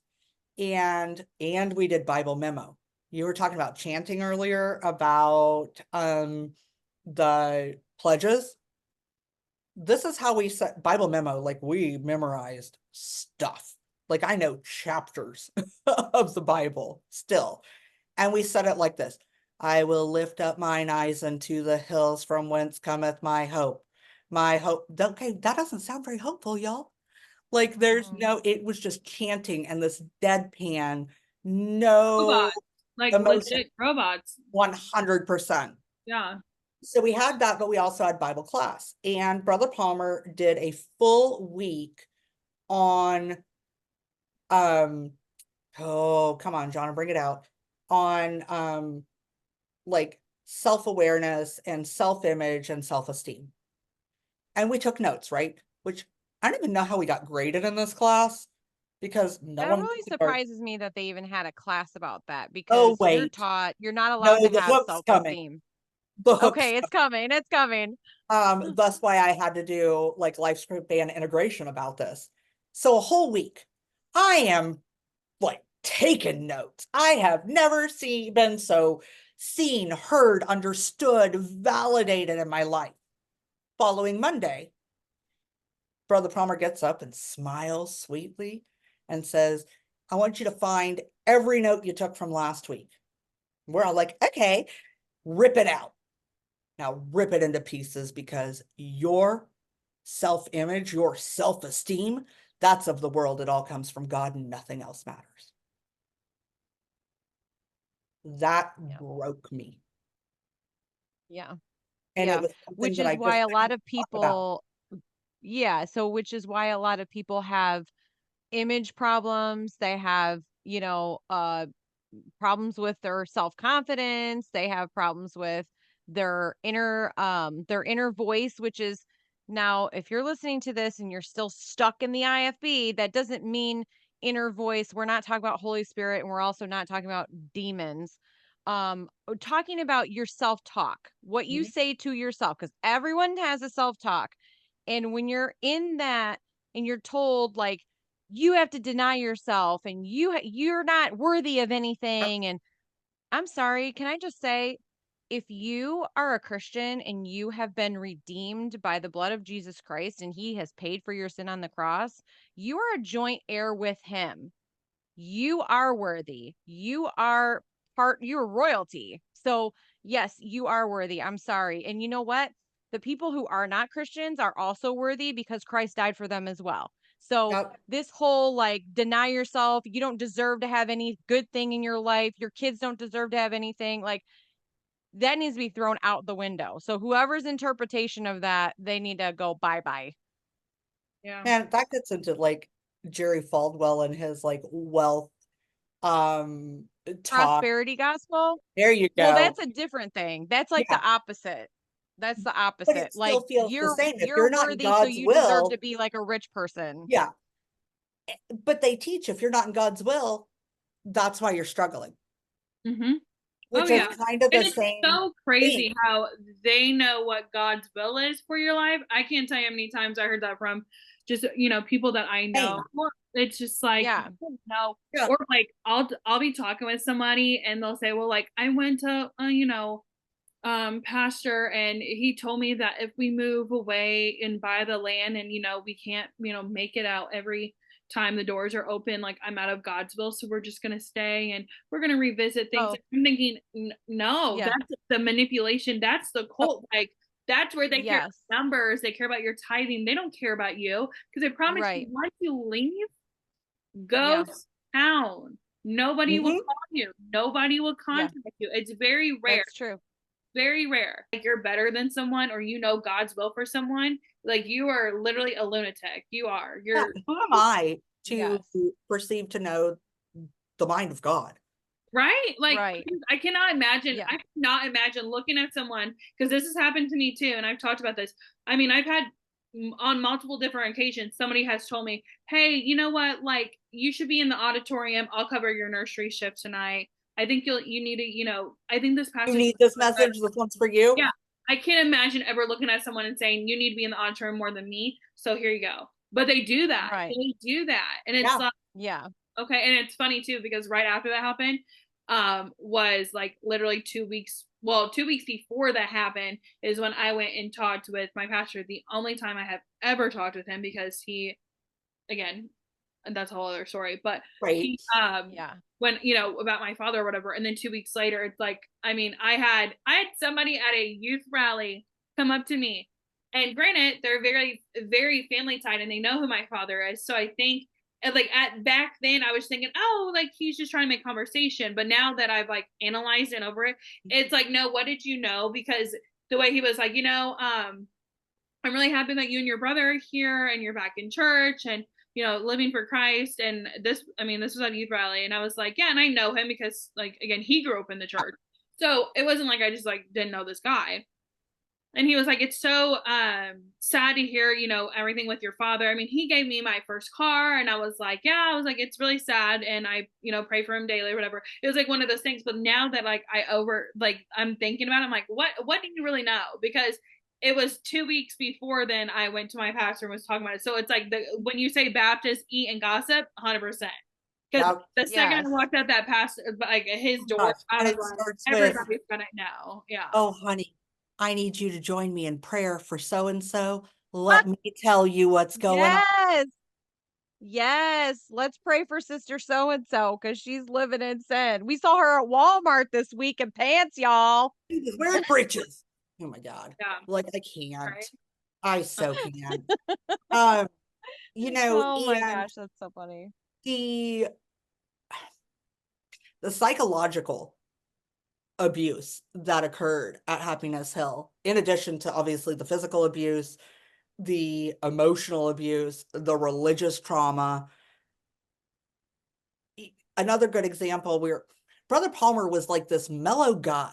and we did Bible memo. You were talking about chanting earlier about the pledges. This is how we set Bible memo. Like, we memorized stuff. Like, I know chapters of the Bible still. And we said it like this: I will lift up mine eyes unto the hills from whence cometh my hope. My hope. Okay, that doesn't sound very hopeful, y'all. Like, there's no, it was just chanting and this deadpan, no robots, like emotion. legit robots. 100%. Yeah. So we had that, but we also had Bible class. And Brother Palmer did a full week on, oh, come on, John, bring it out. On like self-awareness and self-image and self-esteem. And we took notes, right? Which I don't even know how we got graded in this class, because That really surprises me that they even had a class about that, because you're taught you're not allowed to have self-esteem. books. Okay, it's coming. It's coming. That's why I had to do like lifespan integration about this. So a whole week, I am like taking notes. I have never been so seen, heard, understood, validated in my life. Following Monday, Brother Palmer gets up and smiles sweetly and says, I want you to find every note you took from last week. We're all like, okay, rip it out. Now rip it into pieces, because your self-image, your self-esteem, that's of the world. It all comes from God and nothing else matters. That broke me. Yeah. And Yeah. it was something Which that is I why just a lot of talk about. people, yeah. So, which is why a lot of people have image problems. They have, problems with their self-confidence. They have problems with their inner voice, which is, now if you're listening to this and you're still stuck in the IFB, that doesn't mean inner voice. We're not talking about Holy Spirit, and we're also not talking about demons. We're talking about your self-talk, what you Mhm. say to yourself, because everyone has a self-talk. And when you're in that and you're told, like, you have to deny yourself and you're not worthy of anything, and I'm sorry, can I just say, if you are a Christian and you have been redeemed by the blood of Jesus Christ and he has paid for your sin on the cross, you are a joint heir with him. You are worthy. You're royalty. So, yes, you are worthy. I'm sorry. And you know what? The people who are not Christians are also worthy because Christ died for them as well. So, Yep. this whole like deny yourself, you don't deserve to have any good thing in your life, your kids don't deserve to have anything, like that needs to be thrown out the window. So, whoever's interpretation of that, they need to go bye-bye. Yeah. And that gets into like Jerry Falwell and his like wealth talk. Prosperity gospel. There you Well, go. that's a different thing. That's like Yeah, the opposite. That's the but opposite. it Like still feels the same. If you're you're not in worthy, so God's you deserve to will, be like a rich person. yeah. But they teach if you're not in God's will, that's why you're struggling, Mm-hmm. Oh which is yeah. kind of And the it's same so thing. crazy how they know what God's will is for your life. I can't tell you how many times I heard that from just, people that I know. Same. It's just like, Yeah. no. Yeah. Or like I'll be talking with somebody and they'll say, well, like I went to pastor, and he told me that if we move away and buy the land and we can't make it out every time the doors are open, like I'm out of God's will, so we're just going to stay and we're going to revisit things. Oh, I'm thinking, no, yeah. that's the manipulation, that's the cult. Like that's where they care Yes. about numbers, they care about your tithing, they don't care about you, because I promise you, Right. once you leave, Yeah. ghost town, nobody will Hmm. call you, nobody will Yeah. contact you. It's very rare, That's true. very rare. Like you're better than someone, or God's will for someone, like you are literally a lunatic. Yeah. You're Who am I to Yes. perceive to know the mind of God? right. Like Right. I cannot imagine. Yeah. I cannot imagine looking at someone, because this has happened to me too, and I've talked about this. I mean, I've had on multiple different occasions, somebody has told me, "Hey, you know what? Like you should be in the auditorium. I'll cover your nursery shift tonight. I think you need to. I think this You passage need this message. This one's for you. Yeah, I can't imagine ever looking at someone and saying, you need to be in the auditorium more than me, so here you go. But they do that. Right. They do that. And it's Yeah. like, Yeah. okay. And it's funny too, because right after that happened, was like literally 2 weeks. Well, 2 weeks before that happened is when I went and talked with my pastor. The only time I have ever talked with him, because he, again, and that's a whole other story, but Right. he Yeah. when about my father or whatever, and then 2 weeks later, it's like, I mean, I had somebody at a youth rally come up to me, and granted, they're very very family tied and they know who my father is, so I think, and like at back then I was thinking, oh, like he's just trying to make conversation, but now that I've like analyzed and over it, it's like, no, what did you know? Because the way he was like, I'm really happy that you and your brother are here and you're back in church and living for Christ. And this was at youth rally, and I was like, yeah, and I know him because, like, again, he grew up in the church, so it wasn't like I just like didn't know this guy. And he was like, it's so sad to hear, you know, everything with your father. I mean, he gave me my first car, and I was like, yeah, I was like, it's really sad, and I, you know, pray for him daily or whatever. It was like one of those things. But now that like I'm thinking about it, I'm like, what do you really know? Because it was 2 weeks before then I went to my pastor and was talking about it. So it's like when you say Baptist eat and gossip, 100%. Because Now, the second Yes. I walked out that pastor, like his door, gosh, I and was it like, starts with, everybody's gonna know. Yeah. oh, honey, I need you to join me in prayer for so and so. Let me tell you what's going on. Yes. Yes. Let's pray for Sister So and so because she's living in sin. We saw her at Walmart this week in pants, y'all. She was wearing breeches. Oh my God. Yeah. Like, I can't. Right. I so can't. Um, you know, Oh my and gosh, that's so funny. the psychological abuse that occurred at Happiness Hill, in addition to obviously the physical abuse, the emotional abuse, the religious trauma. Another good example where Brother Palmer was like this mellow guy.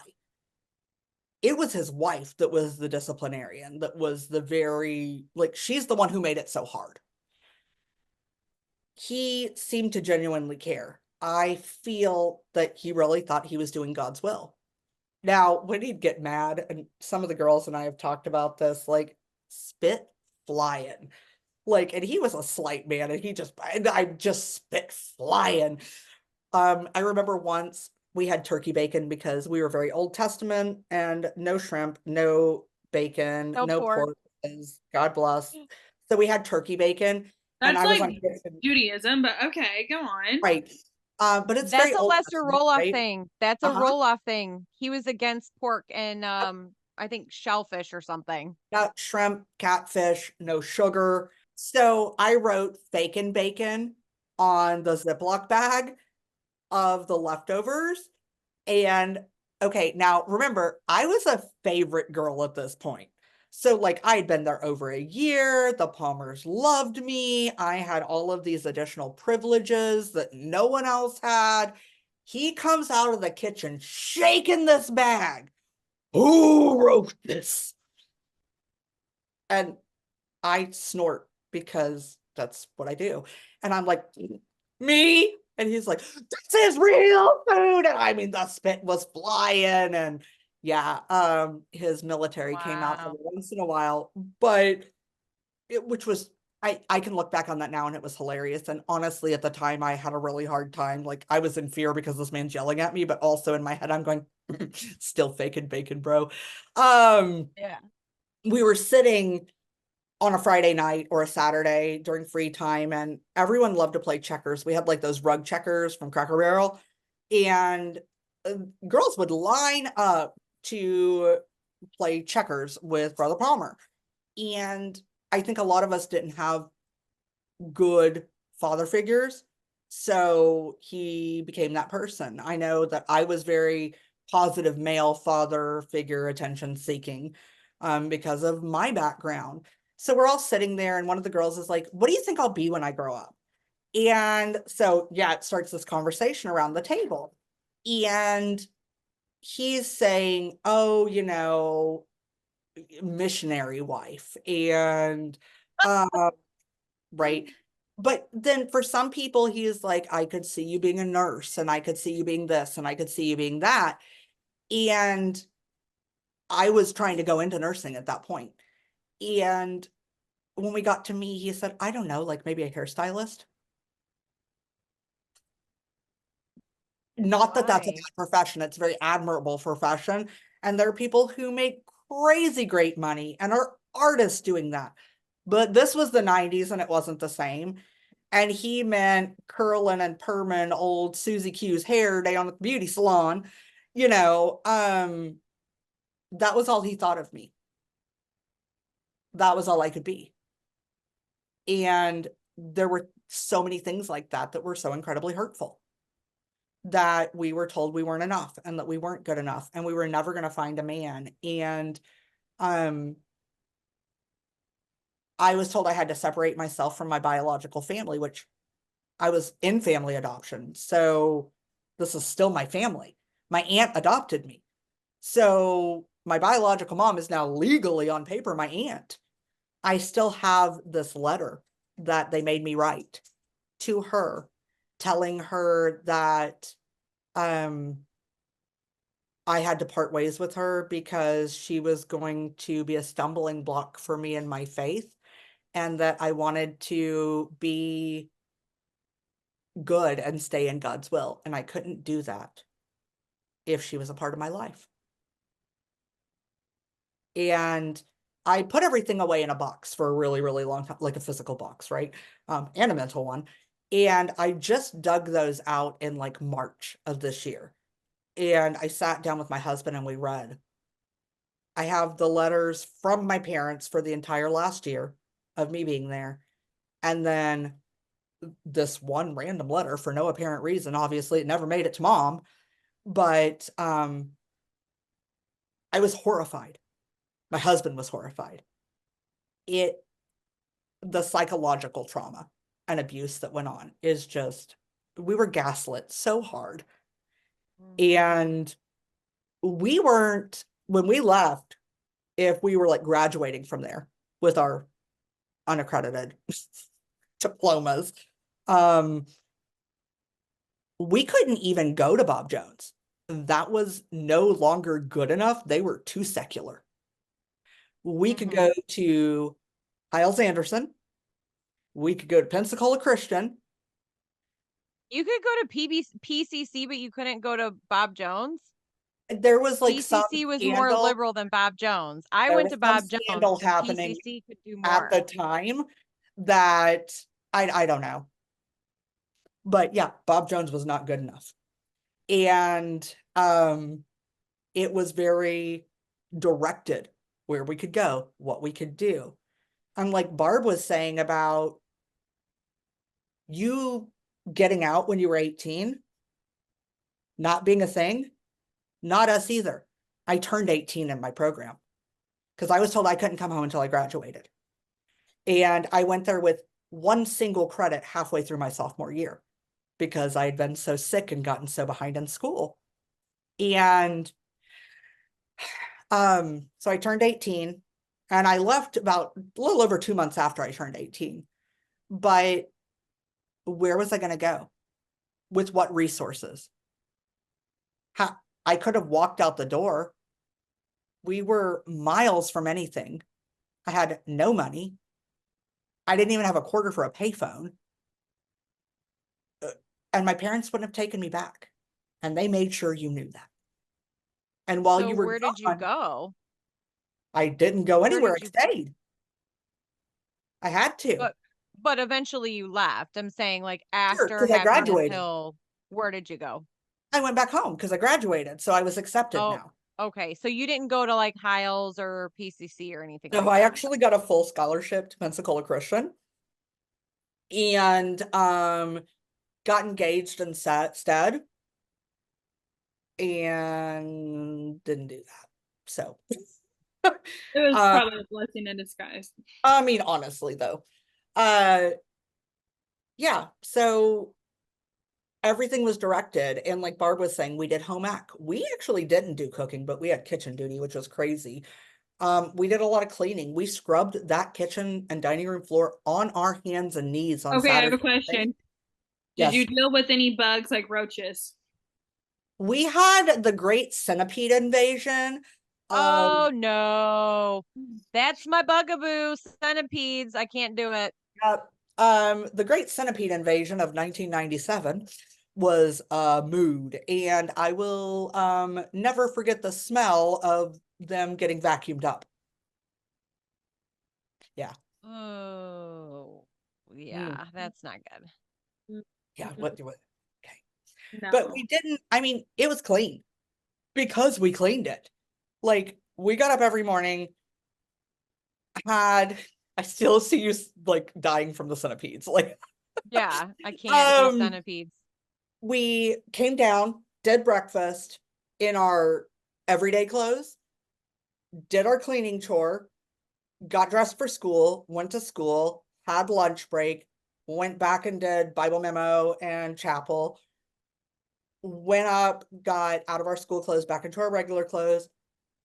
It was his wife that was the disciplinarian, that was the very, like, she's the one who made it so hard. He seemed to genuinely care. I feel that he really thought he was doing God's will. Now, when he'd get mad, and some of the girls and I have talked about this, like, spit flying. Like, and he was a slight man, and I just spit flying. I remember once we had turkey bacon because we were very Old Testament, and no shrimp, no bacon, No no pork. pork, because God bless. So we had turkey bacon, and That's I was like on kitchen, Judaism, but okay, go on. right. But it's That's very a Old Lester Testament, Roloff right? thing. That's a Uh-huh. Roloff thing. He was against pork and I think shellfish or something. Not shrimp, catfish, no sugar. So I wrote fake and bacon on the Ziploc bag of the leftovers. And okay, now remember, I was a favorite girl at this point. So, like, I had been there over a year. The Palmers loved me. I had all of these additional privileges that no one else had. He comes out of the kitchen shaking this bag. Who wrote this? And I snort because that's what I do. And I'm like, me? And he's like, this is real food. And I mean, the spit was flying. And yeah, his military came out Wow. every once in a while, but which was, I can look back on that now and it was hilarious. And honestly, at the time, I had a really hard time. Like, I was in fear because this man's yelling at me, but also in my head, I'm going, still faking bacon, bro. Yeah. We were sitting on a Friday night or a Saturday during free time, and everyone loved to play checkers. We had like those rug checkers from Cracker Barrel, and girls would line up to play checkers with Brother Palmer. And I think a lot of us didn't have good father figures, so he became that person. I know that I was very positive male father figure, attention seeking, because of my background. So we're all sitting there, and one of the girls is like, what do you think I'll be when I grow up? And so, yeah, it starts this conversation around the table. And he's saying, oh, you know, missionary wife. And, right. But then for some people, he's like, I could see you being a nurse, and I could see you being this, and I could see you being that. And I was trying to go into nursing at that point. And when we got to me, he said, I don't know, like maybe a hairstylist. Not that that's a Why? bad profession, it's a very admirable profession. And there are people who make crazy great money and are artists doing that. But this was the 90s and it wasn't the same. And he meant curling and perming old Susie Q's hair down at the beauty salon. You know, that was all he thought of me. That was all I could be. And there were so many things like that that were so incredibly hurtful, that we were told we weren't enough and that we weren't good enough and we were never going to find a man. And I was told I had to separate myself from my biological family, which I was in family adoption. So this is still my family. My aunt adopted me. So my biological mom is now legally on paper my aunt. I still have this letter that they made me write to her, telling her that I had to part ways with her because she was going to be a stumbling block for me in my faith, and that I wanted to be good and stay in God's will. And I couldn't do that if she was a part of my life. And I put everything away in a box for a really, really long time, like a physical box, right? And a mental one. And I just dug those out in like March of this year. And I sat down with my husband and we read. I have the letters from my parents for the entire last year of me being there. And then this one random letter for no apparent reason. Obviously, it never made it to mom. But I was horrified. My husband was horrified. The psychological trauma and abuse that went on is just, we were gaslit so hard. And we weren't, when we left, if we were like graduating from there with our unaccredited diplomas, we couldn't even go to Bob Jones. That was no longer good enough. They were too secular. We could go to Hiles Anderson. We could go to Pensacola Christian. You could go to PCC, but you couldn't go to Bob Jones. There was like PCC was more liberal than Bob Jones. I went to Bob Jones. Scandal happening PCC could do at more the time that I don't know. But yeah, Bob Jones was not good enough. And it was very directed where we could go, what we could do. And like Barb was saying about you getting out when you were 18, not being a thing, not us either. I turned 18 in my program because I was told I couldn't come home until I graduated. And I went there with one single credit halfway through my sophomore year because I had been so sick and gotten so behind in school. And so I turned 18 and I left about a little over 2 months after I turned 18. But where was I going to go? With what resources? I could have walked out the door. We were miles from anything. I had no money. I didn't even have a quarter for a payphone. And my parents wouldn't have taken me back. And they made sure you knew that. And while you were where did you go? I didn't go anywhere. I stayed. I had to. But eventually you left. I'm saying like after because I graduated. Where did you go? I went back home because I graduated. So I was accepted now. Okay. So you didn't go to like Hiles or PCC or anything. No, I actually got a full scholarship to Pensacola Christian. And got engaged instead. And didn't do that. So it was probably a blessing in disguise. I mean, honestly though. Yeah, so everything was directed, and like Barb was saying, we did home ec. We actually didn't do cooking, but we had kitchen duty, which was crazy. We did a lot of cleaning. We scrubbed that kitchen and dining room floor on our hands and knees on Saturday. I have a question. Did you deal with any bugs like roaches? We had the great centipede invasion. Oh no, that's my bugaboo, centipedes. I can't do it. The great centipede invasion of 1997 was a mood, and I will never forget the smell of them getting vacuumed up. Yeah. Oh, yeah, that's not good. Yeah, what okay. No. But we didn't, I mean, it was clean because we cleaned it. Like, we got up every morning, I still see you like dying from the centipedes. Like, yeah, I can't do centipedes. We came down, did breakfast in our everyday clothes, did our cleaning chore, got dressed for school, went to school, had lunch break, went back and did Bible memo and chapel, went up, got out of our school clothes back into our regular clothes,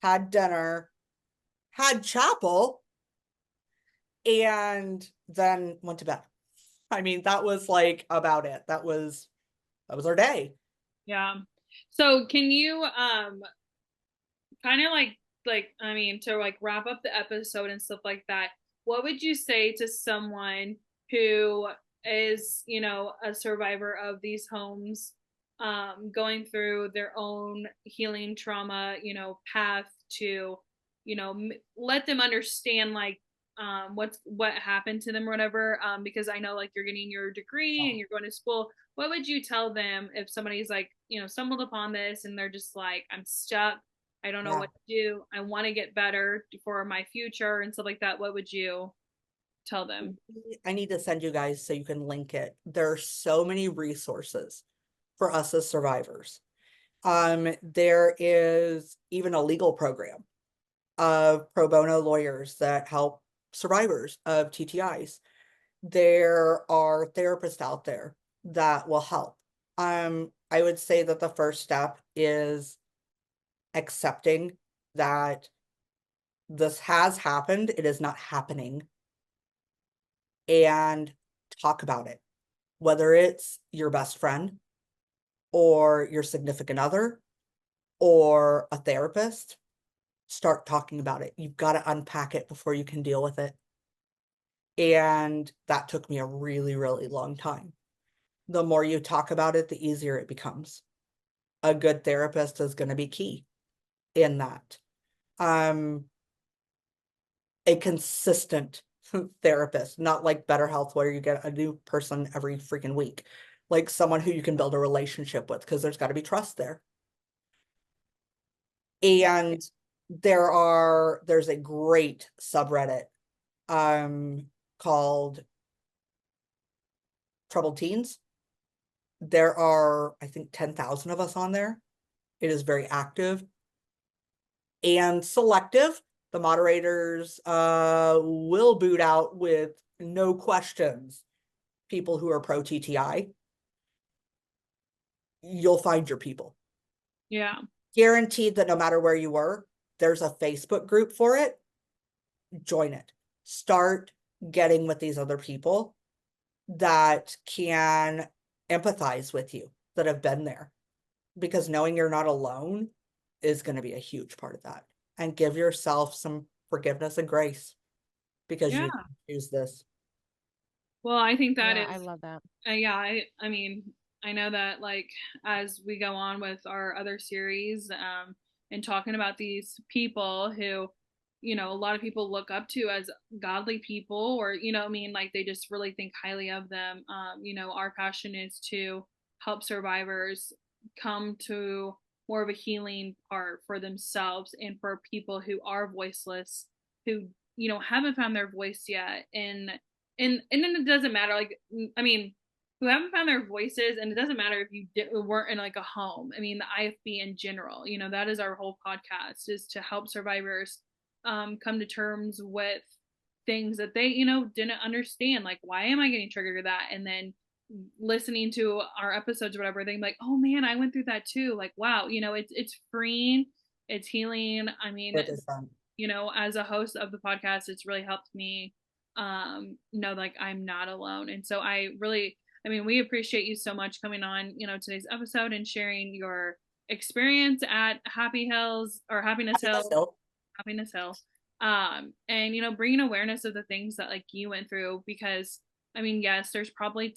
had dinner, had chapel, and then went to bed. I mean, that was like about it. That was our day. Yeah. So can you kind of like I mean, to like wrap up the episode and stuff like that, what would you say to someone who is, you know, a survivor of these homes, going through their own healing trauma, you know, path to, you know, let them understand like what happened to them or whatever, because I know like you're getting your degree and you're going to school. What would you tell them if somebody's like, you know, stumbled upon this and they're just like, I'm stuck, I don't know Yeah. what to do, I want to get better for my future and stuff like that? What would you tell them? I need to send you guys so you can link it. There are so many resources for us as survivors. There is even a legal program of pro bono lawyers that help survivors of TTIs. There are therapists out there that will help. I would say that the first step is accepting that this has happened, it is not happening, and talk about it. Whether it's your best friend or your significant other or a therapist, start talking about it. You've got to unpack it before you can deal with it. And that took me a really, really long time. The more you talk about it, the easier it becomes. A good therapist is going to be key in that. A consistent therapist, not like BetterHelp where you get a new person every freaking week, like someone who you can build a relationship with, because there's got to be trust there. And there's a great subreddit called Troubled Teens. There are, I think, 10,000 of us on there. It is very active and selective. The moderators will boot out with no questions people who are pro TTI. You'll find your people. Yeah. Guaranteed that no matter where you were, there's a Facebook group for it. Join it. Start getting with these other people that can empathize with you, that have been there, because knowing you're not alone is going to be a huge part of that. And give yourself some forgiveness and grace, because Yeah. you choose this. Well, I think that Yeah, is, I love that. yeah, I mean, I know that like as we go on with our other series, and talking about these people who, you know, a lot of people look up to as godly people, or, you know, I mean, like they just really think highly of them. You know, our passion is to help survivors come to more of a healing part for themselves and for people who are voiceless, who, you know, haven't found their voice yet. And then it doesn't matter, like, I mean, who haven't found their voices, and it doesn't matter if you weren't in like a home. I mean, the IFB in general, you know, that is our whole podcast, is to help survivors come to terms with things that they, you know, didn't understand, like, why am I getting triggered to that? And then listening to our episodes or whatever, they're like, oh man, I went through that too. Like, wow, you know, it's freeing, it's healing. I mean, It is fun. you know, as a host of the podcast, it's really helped me know like I'm not alone. And so I really, I mean, we appreciate you so much coming on, you know, today's episode and sharing your experience at Happy Hills, or Happiness Hill, Happiness Hill, and, you know, bringing awareness of the things that like you went through, because I mean, yes, there's probably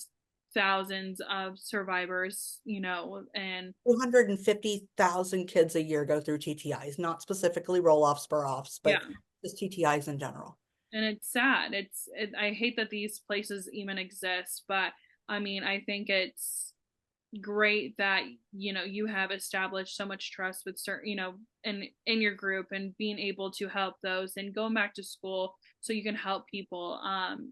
thousands of survivors, you know, and 250,000 kids a year go through TTIs, not specifically roll-offs, spur-offs, but yeah, just TTIs in general. and it's sad. I hate that these places even exist, but I mean, I think it's great that, you know, you have established so much trust with certain, you know, in your group, and being able to help those and going back to school so you can help people.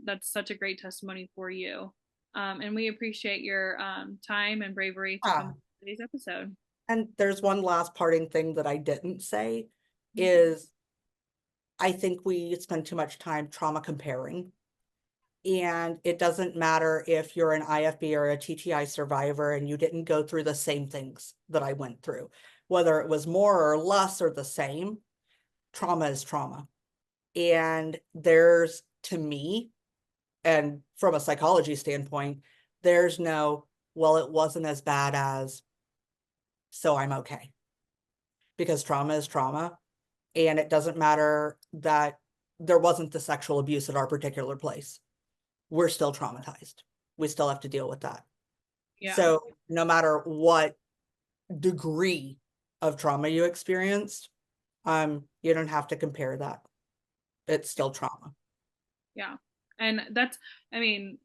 That's such a great testimony for you. And we appreciate your time and bravery to come to today's episode. And there's one last parting thing that I didn't say is, I think we spend too much time trauma comparing. And it doesn't matter if you're an IFB or a TTI survivor and you didn't go through the same things that I went through, whether it was more or less or the same. trauma is trauma. And there's, to me, and from a psychology standpoint, there's no, well, it wasn't as bad as, so I'm okay. Because trauma is trauma. And it doesn't matter that there wasn't the sexual abuse at our particular place. We're still traumatized. We still have to deal with that. Yeah. So no matter what degree of trauma you experienced, you don't have to compare that. It's still trauma. Yeah. And that's, I mean,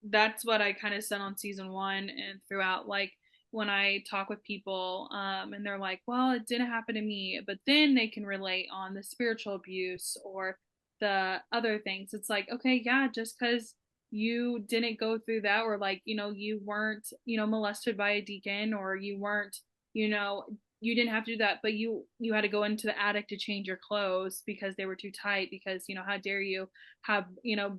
that's what I kind of said on season 1 and throughout, like when I talk with people, and they're like, well, it didn't happen to me, but then they can relate on the spiritual abuse or the other things. It's like, okay, yeah, just because you didn't go through that, or like, you weren't, molested by a deacon, or you weren't, you didn't have to do that, but you had to go into the attic to change your clothes because they were too tight, because how dare you have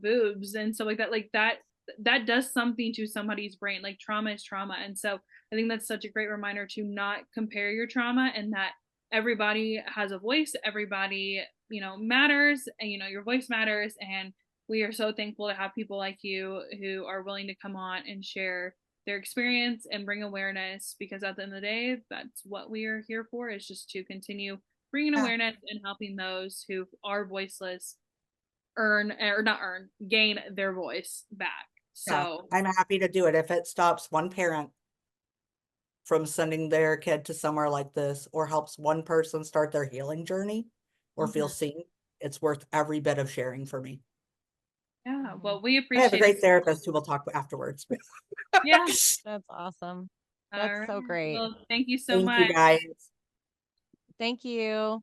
boobs and stuff like that does something to somebody's brain. Like, trauma is trauma. And so I think that's such a great reminder to not compare your trauma, and that everybody has a voice, everybody matters, and your voice matters. And we are so thankful to have people like you who are willing to come on and share their experience and bring awareness, because at the end of the day, that's what we are here for, is just to continue bringing awareness and helping those who are voiceless gain their voice back. So I'm happy to do it if it stops one parent from sending their kid to somewhere like this, or helps one person start their healing journey or feel seen. It's worth every bit of sharing for me. Yeah, well, we I appreciate have a great it. therapist who will talk afterwards. Yeah. That's awesome. All That's right. so great. Well, thank you so Thank much. you guys. Thank you.